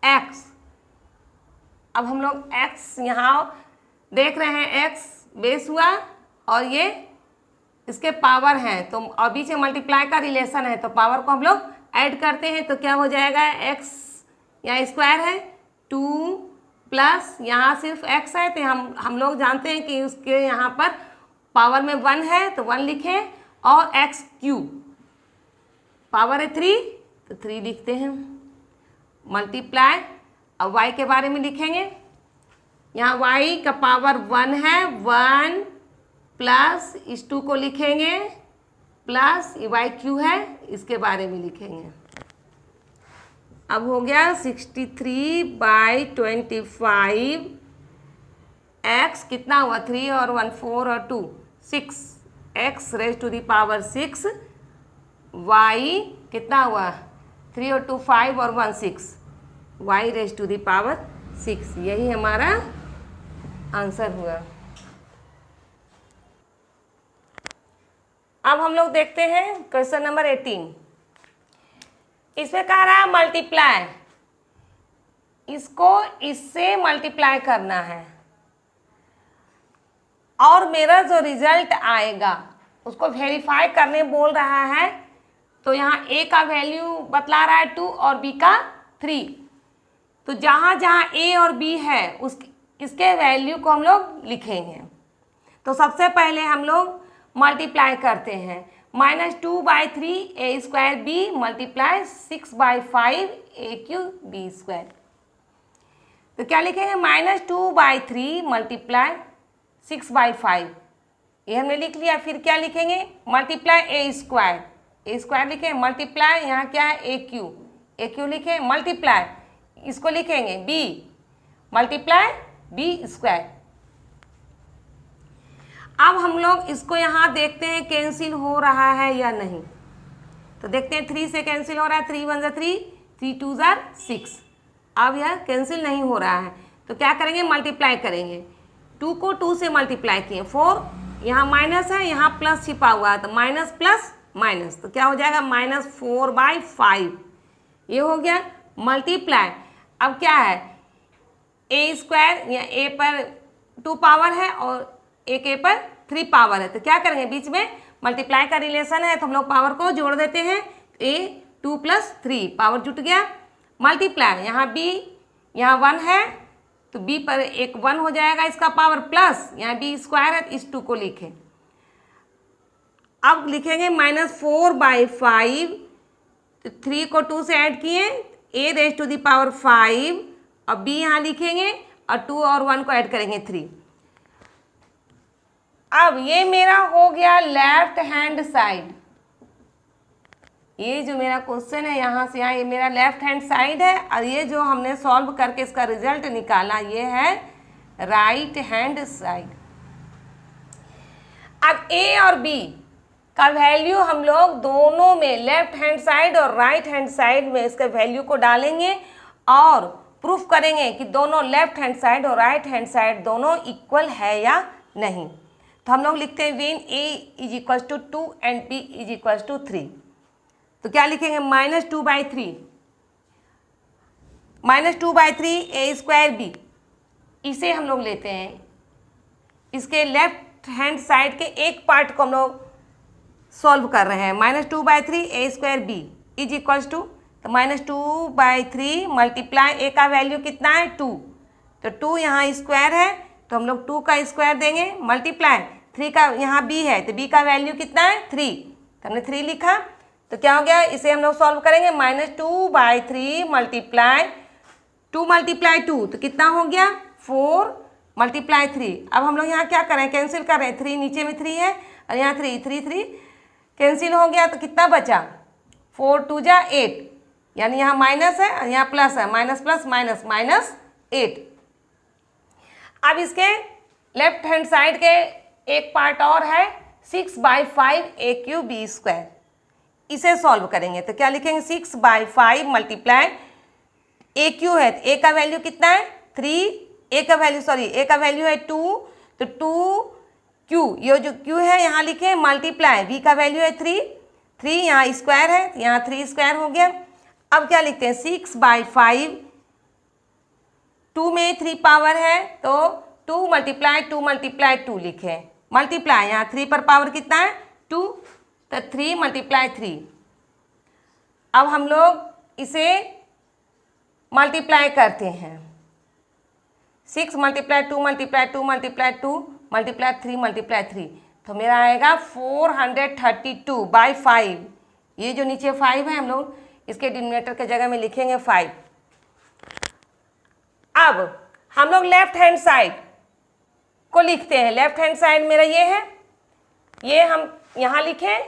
x। अब हम लोग x यहाँ देख रहे हैं, x बेस हुआ और ये इसके पावर हैं, तो और बीच में मल्टीप्लाई का रिलेशन है, तो पावर को हम लोग ऐड करते हैं, तो क्या हो जाएगा, x यहाँ स्क्वायर है 2 प्लस यहाँ सिर्फ x है, तो हम लोग जानते हैं कि उसके यहाँ पर पावर में 1 है, तो 1 लिखें, और x क्यूब पावर है 3, तो 3 लिखते हैं, मल्टीप्लाई। अब y के बारे में लिखेंगे, यहाँ y का पावर 1 है, 1 प्लस इस 2 को लिखेंगे, प्लस ये y क्यू है, इसके बारे में लिखेंगे। अब हो गया 63/25, x कितना हुआ, 3 और 1 4 और 2 6, x raise to the power 6, y कितना हुआ, 3 और 2 5 और 1 6, y raise to the power 6, यही हमारा आंसर हुआ। अब हम लोग देखते हैं क्वेश्चन नंबर 18। इसमें कह रहा है मल्टीप्लाई, इसको इससे मल्टीप्लाई करना है और मेरा जो रिजल्ट आएगा उसको वेरीफाई करने बोल रहा है, तो यहाँ a का वैल्यू बतला रहा है 2 और b का 3, तो जहाँ जहाँ a और b है इसके वैल्यू को हम लोग लिखेंगे। तो सबसे पहले हम लोग मल्टीप्लाई करते हैं, -2/3 a square b multiply 6/5 a cube b square, तो क्या लिखेंगे, -2/3 मल्टीप्लाई 6/5, ये हमने लिख लिया। फिर क्या लिखेंगे, मल्टीप्लाई a स्क्वायर लिखें, मल्टीप्लाई यहाँ क्या है a क्यू लिखें, मल्टीप्लाई इसको लिखेंगे b मल्टीप्लाई b स्क्वायर। अब हम लोग इसको यहाँ देखते हैं कैंसिल हो रहा है या नहीं, तो देखते हैं 3 से कैंसिल हो रहा है, 3 1 3, 3 2 6, अब यह कैंसिल नहीं हो रहा है, तो क्या करेंगे, मल्टीप्लाई करेंगे, 2 को 2 से मल्टीप्लाई किए, 4 यहाँ माइनस है, यहाँ प्लस छिपा हुआ है, तो माइनस प्लस माइनस, तो क्या हो जाएगा, -4/5, ये हो गया मल्टीप्लाई। अब क्या है, a स्क्वायर या a पर 2 पावर है और एक a पर 3 पावर है, तो क्या करेंगे, बीच में मल्टीप्लाई का रिलेशन है, तो हम लोग पावर को जोड़ देते हैं, a 2 + 3 पावर जुट गया, मल्टीप्लाई यहाँ b यहाँ 1 है, तो b पर एक 1 हो जाएगा इसका पावर, प्लस यहाँ b स्क्वायर है, तो इस 2 को लिखें। अब लिखेंगे -4/5, तो 3 को 2 से ऐड किए, a raise to the power 5, और b यहाँ लिखेंगे और 2 और 1 को ऐड करेंगे 3। अब ये मेरा हो गया लेफ्ट हैंड साइड, ये जो मेरा क्वेश्चन है यहाँ से यहाँ, ये मेरा लेफ्ट हैंड साइड है, और ये जो हमने सॉल्व करके इसका रिजल्ट निकाला ये है राइट हैंड साइड। अब a और b का वैल्यू हम लोग दोनों में, लेफ्ट हैंड साइड और राइट हैंड साइड में इसके वैल्यू को डालेंगे और प्रूफ करेंगे कि दोनों लेफ्ट हैंड साइड और राइट हैंड साइड दोनों इक्वल है या नहीं। तो हम लोग लिखते हैं व्हेन a = 2 एंड b = 3, तो क्या लिखेंगे, -2/3 a स्क्वायर b, इसे हम लोग लेते हैं, इसके लेफ्ट हैंड साइड के एक पार्ट को हम लोग सॉल्व कर रहे हैं, -2/3 a स्क्वायर b = तो -2/3 मल्टीप्लाई a का वैल्यू कितना है 2, तो 2 यहाँ स्क्वायर है, तो हम लोग 2 का स्क्वायर देंगे, मल्टीप्लाई 3 का यहाँ b है, तो b का वैल्यू कितना है 3, तो हमने 3 लिखा, तो क्या हो गया, इसे हम लोग सॉल्व करेंगे, -2/3 मल्टीप्लाई 2 × 2, तो कितना हो गया 4 × 3। अब हम लोग यहाँ क्या कर रहे हैं, कैंसिल कर रहे हैं, 3 नीचे में 3 है और यहाँ 3 कैंसिल हो गया, तो कितना बचा, 4 2 8, यानी यहाँ माइनस है और यहाँ प्लस है, माइनस प्लस माइनस -8। अब इसके लेफ्ट हैंड साइड के एक पार्ट और है, 6/5 ए क्यू बी स्क्वायर। इसे सॉल्व करेंगे तो क्या लिखेंगे, 6/5 मल्टीप्लाई ए क्यू है, ए का वैल्यू कितना है 3, ए का वैल्यू है 2, तो 2 क्यू, ये जो क्यू है यहाँ लिखे मल्टीप्लाई, बी का वैल्यू है 3 यहाँ स्क्वायर है तो यहाँ 3 स्क्वायर हो गया। अब क्या लिखते हैं 6/5, 2 में 3 पावर है तो 2 मल्टीप्लाई 2 लिखें, मल्टीप्लाई यहाँ 3 पर पावर कितना है 2, तो 3 मल्टीप्लाई 3। अब हम लोग इसे मल्टीप्लाई करते हैं, 6 multiply 2 multiply 2 multiply 2 multiply 3 multiply 3, तो मेरा आएगा 432/5। ये जो नीचे 5 है हम लोग इसके डिनोमिनेटर के जगह में लिखेंगे 5। अब हम लोग लेफ्ट हैंड साइड को लिखते हैं, लेफ्ट हैंड साइड मेरा ये है, ये हम यहाँ लिखें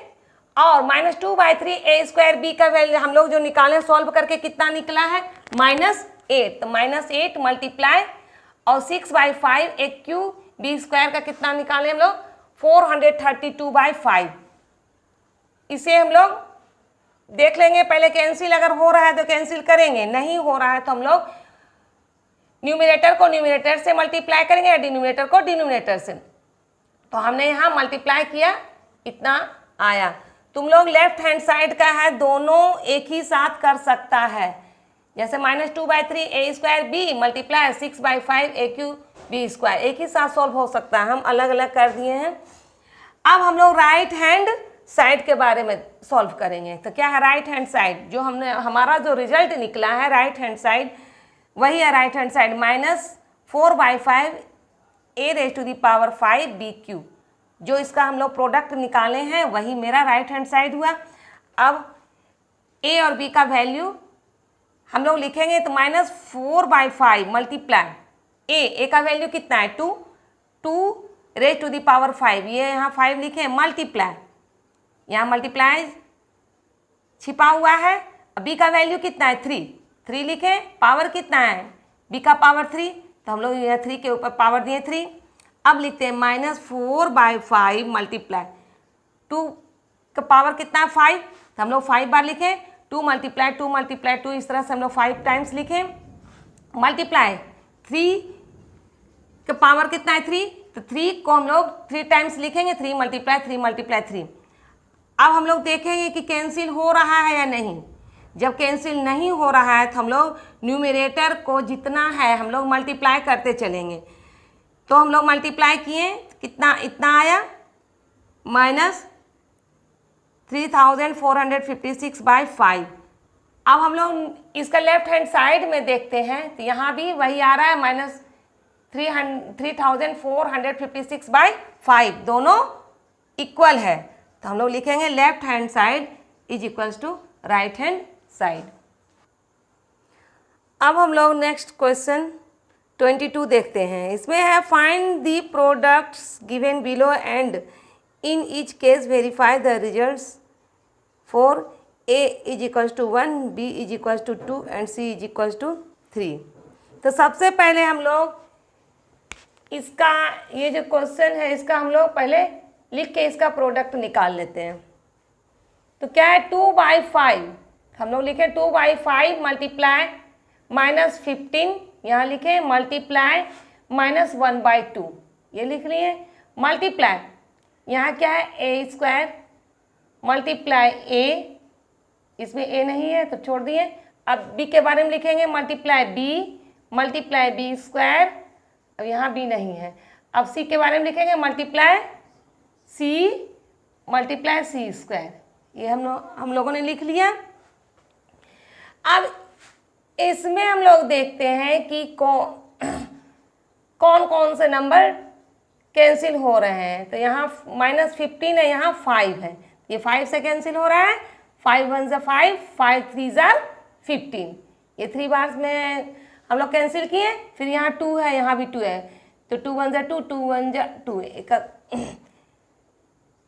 और -2/3 ए स्क्वायर बी का वैल्यू हम लोग जो निकालें सॉल्व करके कितना निकला है -8, तो -8 मल्टीप्लाई और 6/5 ए क्यू बी स्क्वायर का कितना निकाले हम लोग 432/5। इसे हम लोग देख लेंगे, पहले कैंसिल अगर हो रहा है तो कैंसिल करेंगे, नहीं हो रहा है तो हम लोग न्यूमरेटर को न्यूमरेटर से मल्टीप्लाई करेंगे या डिनोमिनेटर को डिनोमिनेटर से। तो हमने यहाँ मल्टीप्लाई किया, इतना आया। तुम लोग लेफ्ट हैंड साइड का है, दोनों एक ही साथ कर सकता है, जैसे -2/3 ए स्क्वायर बी मल्टीप्लाई 6/5 ए क्यू बी स्क्वायर, एक ही साथ सॉल्व हो सकता है, हम अलग अलग कर दिए हैं। अब हम लोग राइट हैंड साइड के बारे में सॉल्व करेंगे। तो क्या है राइट हैंड साइड, जो हमने हमारा जो रिजल्ट निकला है राइट हैंड साइड वही है right hand side, -4/5 a⁵ b cube, जो इसका हम लोग प्रोडक्ट निकाले हैं वही मेरा राइट हैंड साइड हुआ। अब a और b का वैल्यू हम लोग लिखेंगे तो -4/5 मल्टीप्लाई a का वैल्यू कितना है 2⁵ ये यहाँ 5 लिखे, मल्टीप्लाई यहाँ मल्टीप्लाई छिपा हुआ है, b का वैल्यू कितना है 3 लिखें, पावर कितना है b का पावर 3, तो हम लोग यहाँ 3 के ऊपर पावर दिए 3। अब लिखते हैं -4/5 मल्टीप्लाई 2 का पावर कितना है 5, तो हम लोग 5 बार लिखें, 2 मल्टीप्लाई 2 इस तरह से हम लोग 5 टाइम्स लिखें, मल्टीप्लाई 3 का पावर कितना है 3, तो 3 को हम लोग 3 टाइम्स लिखेंगे, 3 मल्टीप्लाई 3। अब हम लोग देखेंगे कि कैंसिल हो रहा है या नहीं। जब कैंसिल नहीं हो रहा है तो हम लोग न्यूमरेटर को जितना है हम लोग मल्टीप्लाई करते चलेंगे। तो हम लोग मल्टीप्लाई किए, कितना इतना आया -3456/5। अब हम लोग इसका लेफ्ट हैंड साइड में देखते हैं तो यहाँ भी वही आ रहा है -3456/5, दोनों इक्वल है। तो हम लोग लिखेंगे left hand side is equals to right hand side. अब हम लोग नेक्स्ट क्वेश्चन 22 देखते हैं। इसमें है find the products given below and in each case verify the results for a is equals to 1, b is equals to 2 and c is equals to 3। तो सबसे पहले हम लोग इसका ये जो क्वेश्चन है इसका हम लोग पहले लिख के इसका प्रोडक्ट निकाल लेते हैं। तो क्या है 2/5, हम लोग लिखे 2/5 मल्टीप्लाई -15, यहाँ लिखे मल्टीप्लाई -1/2, ये लिख लिए, मल्टीप्लाई यहाँ क्या है a स्क्वायर मल्टीप्लाई a, इसमें a नहीं है तो छोड़ दिए। अब b के बारे में लिखेंगे मल्टीप्लाई b स्क्वायर, अब यहाँ b नहीं है। अब c के बारे में लिखेंगे मल्टीप्लाई c स्क्वायर, ये हम लोगों ने लिख लिया। अब इसमें हम लोग देखते हैं कि कौन कौन से नंबर कैंसिल हो रहे हैं। तो यहाँ -15 है, यहाँ 5 है, ये 5 से कैंसिल हो रहा है, 5 1 ज़ा 5, 5 3 ज़ा 15, ये 3 बार में हम लोग कैंसिल किए। फिर यहाँ 2 है, यहाँ भी 2 है, तो 2 1 ज़ा 2, 2 1 ज़ा 2,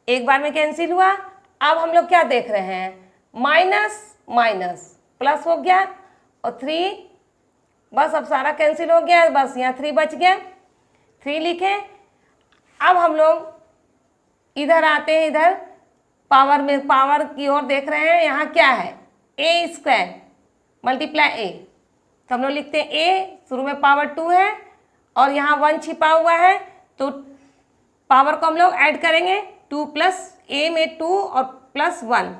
एक बार में कैंसिल हुआ। अब हम लोग क्या देख रहे हैं, माइनस प्लस हो गया और 3, बस अब सारा कैंसिल हो गया, बस यहाँ 3 बच गया, 3 लिखें। अब हम लोग इधर आते हैं, इधर पावर में पावर की ओर देख रहे हैं, यहाँ क्या है ए स्क्वायर मल्टीप्लाई ए, तो हम लोग लिखते हैं ए, शुरू में पावर 2 है और यहाँ 1 छिपा हुआ है, तो पावर को हम लोग ऐड करेंगे, 2 प्लस ए में 2 और प्लस 1,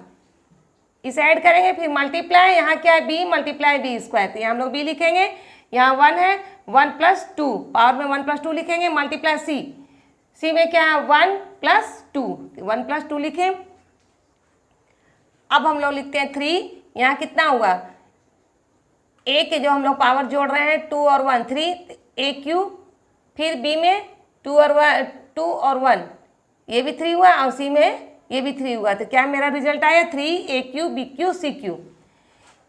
इसे ऐड करेंगे, फिर मल्टीप्लाई, यहाँ क्या है बी मल्टीप्लाई बी स्क्वायर, तो यहाँ हम लोग बी लिखेंगे, यहाँ 1 है, 1 प्लस 2, पावर में 1 प्लस 2 लिखेंगे, मल्टीप्लाई सी, सी में क्या है 1 प्लस 2, 1 प्लस 2 लिखें। अब हम लोग लिखते हैं 3, यहाँ कितना हुआ ए के जो हम लोग पावर जोड़ रहे हैं 2 और 1 3, ए क्यूब, फिर बी में 2 और 1 ये भी 3 हुआ और सी में ये भी 3 हुआ, तो क्या मेरा रिजल्ट आया 3 ए cube B cube C cube.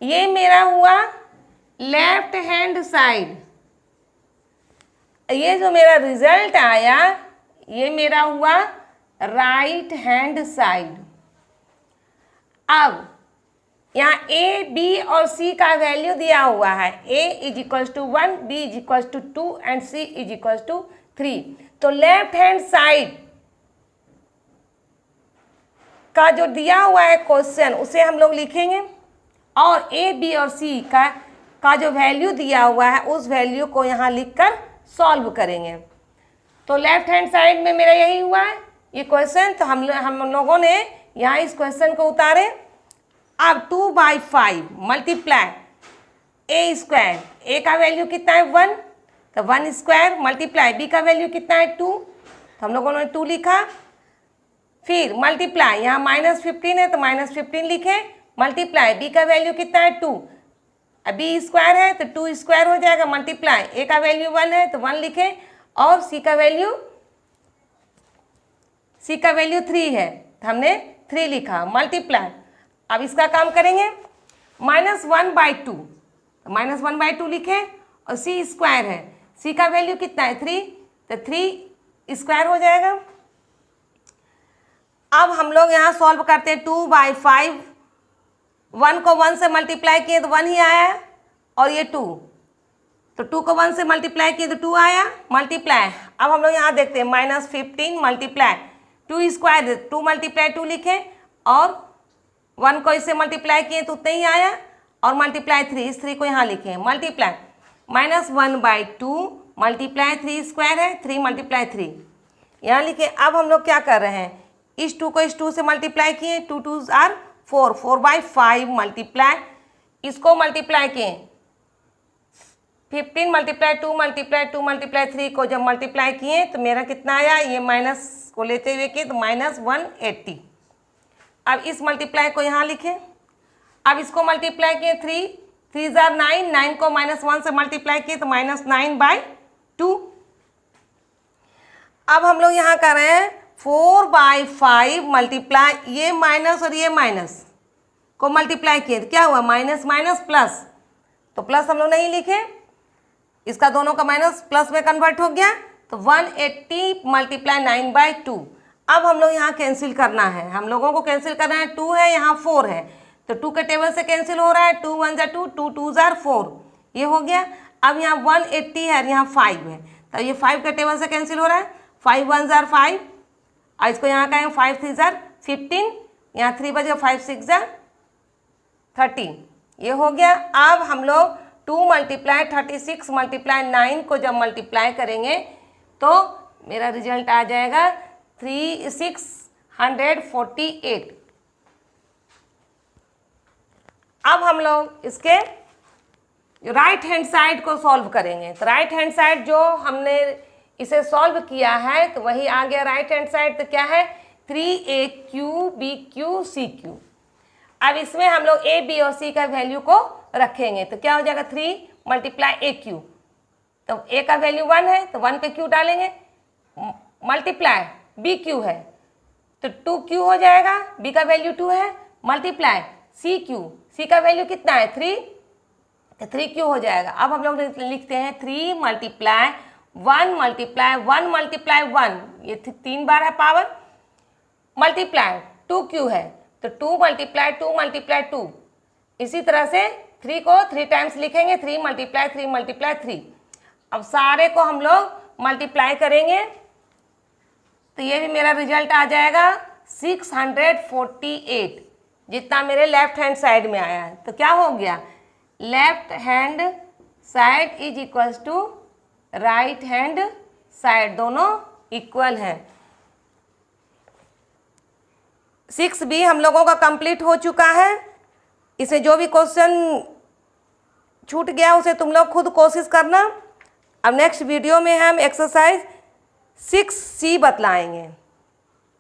ये मेरा हुआ लेफ्ट हैंड साइड, ये जो मेरा रिजल्ट आया ये मेरा हुआ राइट हैंड साइड। अब यहाँ ए बी और सी का वैल्यू दिया हुआ है, A is equals to 1, B is equals to 2 and C is equals to 3। तो लेफ्ट हैंड साइड का जो दिया हुआ है क्वेश्चन उसे हम लोग लिखेंगे और ए बी और सी का जो वैल्यू दिया हुआ है उस वैल्यू को यहाँ लिखकर सॉल्व करेंगे। तो लेफ्ट हैंड साइड में मेरा यही हुआ है ये क्वेश्चन, तो हम लोगों ने यहाँ इस क्वेश्चन को उतारे। अब 2/5 मल्टीप्लाई ए स्क्वायर, ए का वैल्यू कितना है 1, तो 1 स्क्वायर मल्टीप्लाई बी का वैल्यू कितना है 2, तो हम लोगों ने 2 लिखा, फिर मल्टीप्लाई यहाँ -15 है तो -15 लिखे, मल्टीप्लाई बी का वैल्यू कितना है 2, अब बी स्क्वायर है तो 2 स्क्वायर हो जाएगा, मल्टीप्लाई ए का वैल्यू 1 है तो 1 लिखे और सी का वैल्यू 3 है तो हमने 3 लिखा, मल्टीप्लाई। अब इसका काम करेंगे -1/2, -1/2 लिखे और सी स्क्वायर है, सी का वैल्यू कितना है 3, तो 3 स्क्वायर हो जाएगा। अब हम लोग यहाँ सॉल्व करते हैं 2/5, 1 को 1 से मल्टीप्लाई किए तो 1 ही आया और ये 2, तो 2 को 1 से मल्टीप्लाई किए तो 2 आया, मल्टीप्लाई। अब हम लोग यहाँ देखते हैं -15 मल्टीप्लाई 2 स्क्वायर, 2 मल्टीप्लाई 2 लिखे और 1 को इससे मल्टीप्लाई किए तो उतना ही आया और मल्टीप्लाई 3, इस 3 को यहाँ लिखे, मल्टीप्लाई -1/2 मल्टीप्लाई 3 स्क्वायर है, 3 मल्टीप्लाई 3 यहाँ लिखे। अब हम लोग क्या कर रहे हैं, इस 2 को इस 2 से मल्टीप्लाई किए, 2 2s आर 4, 4/5 मल्टीप्लाई, इसको मल्टीप्लाई किए 15 मल्टीप्लाई 2 मल्टीप्लाई 2 मल्टीप्लाई 3 को जब मल्टीप्लाई किए तो मेरा कितना आया, ये माइनस को लेते हुए किए तो -180। अब इस मल्टीप्लाई को यहाँ लिखें, अब इसको मल्टीप्लाई किए 3 3s आर 9, 9 को -1 से मल्टीप्लाई किए तो -9/2। अब हम लोग यहाँ कर रहे हैं 4/5 मल्टीप्लाई, ये माइनस और ये माइनस को मल्टीप्लाई किए तो क्या हुआ माइनस माइनस प्लस, तो प्लस हम लोग नहीं लिखे, इसका दोनों का माइनस प्लस में कन्वर्ट हो गया, तो 180 मल्टीप्लाई 9/2। अब हम लोग यहाँ कैंसिल करना है, हम लोगों को कैंसिल करना है, 2 है यहाँ 4 है, तो 2 के टेबल से कैंसिल हो रहा है, 2 1 जार 2, 2 2 जार 4, ये हो गया। अब यहाँ 180 है, यहाँ 5 है, तो ये 5 के टेबल से कैंसिल हो रहा है, 5 1 जार 5 और इसको यहाँ कहें 5 3 जार 15, यहाँ 3 बजे 5 6 जार 13, ये हो गया। अब हम लोग 2 मल्टीप्लाई 36 मल्टीप्लाई 9 को जब मल्टीप्लाई करेंगे तो मेरा रिजल्ट आ जाएगा 3648। अब हम लोग इसके राइट हैंड साइड को सॉल्व करेंगे, तो राइट हैंड साइड जो हमने इसे सॉल्व किया है तो वही आ गया राइट हैंड साइड, तो क्या है 3AQ BQ CQ। अब इसमें हम लोग ए बी और सी का वैल्यू को रखेंगे, तो क्या हो जाएगा 3 मल्टीप्लाई AQ, तो ए का वैल्यू 1 है तो 1 पे Q डालेंगे, मल्टीप्लाई BQ है तो 2Q हो जाएगा, B का वैल्यू 2 है, मल्टीप्लाई CQ, C का वैल्यू कितना है 3, तो 3Q हो जाएगा। अब हम लोग लिखते हैं 3 मल्टीप्लाई 1 मल्टीप्लाई 1 मल्टीप्लाई 1, ये 3 बार है पावर, मल्टीप्लाई 2Q है तो 2 मल्टीप्लाई 2 मल्टीप्लाई 2, इसी तरह से 3 को 3 टाइम्स लिखेंगे, 3 मल्टीप्लाई 3 मल्टीप्लाई 3। अब सारे को हम लोग मल्टीप्लाई करेंगे, तो ये भी मेरा रिजल्ट आ जाएगा 648, जितना मेरे लेफ्ट हैंड साइड में आया है। तो क्या हो गया, left hand side is equals to right hand side, दोनों इक्वल हैं। 6B हम लोगों का कंप्लीट हो चुका है। इसमें जो भी क्वेश्चन छूट गया उसे तुम लोग खुद कोशिश करना। अब नेक्स्ट वीडियो में हम एक्सरसाइज 6C बतलाएंगे।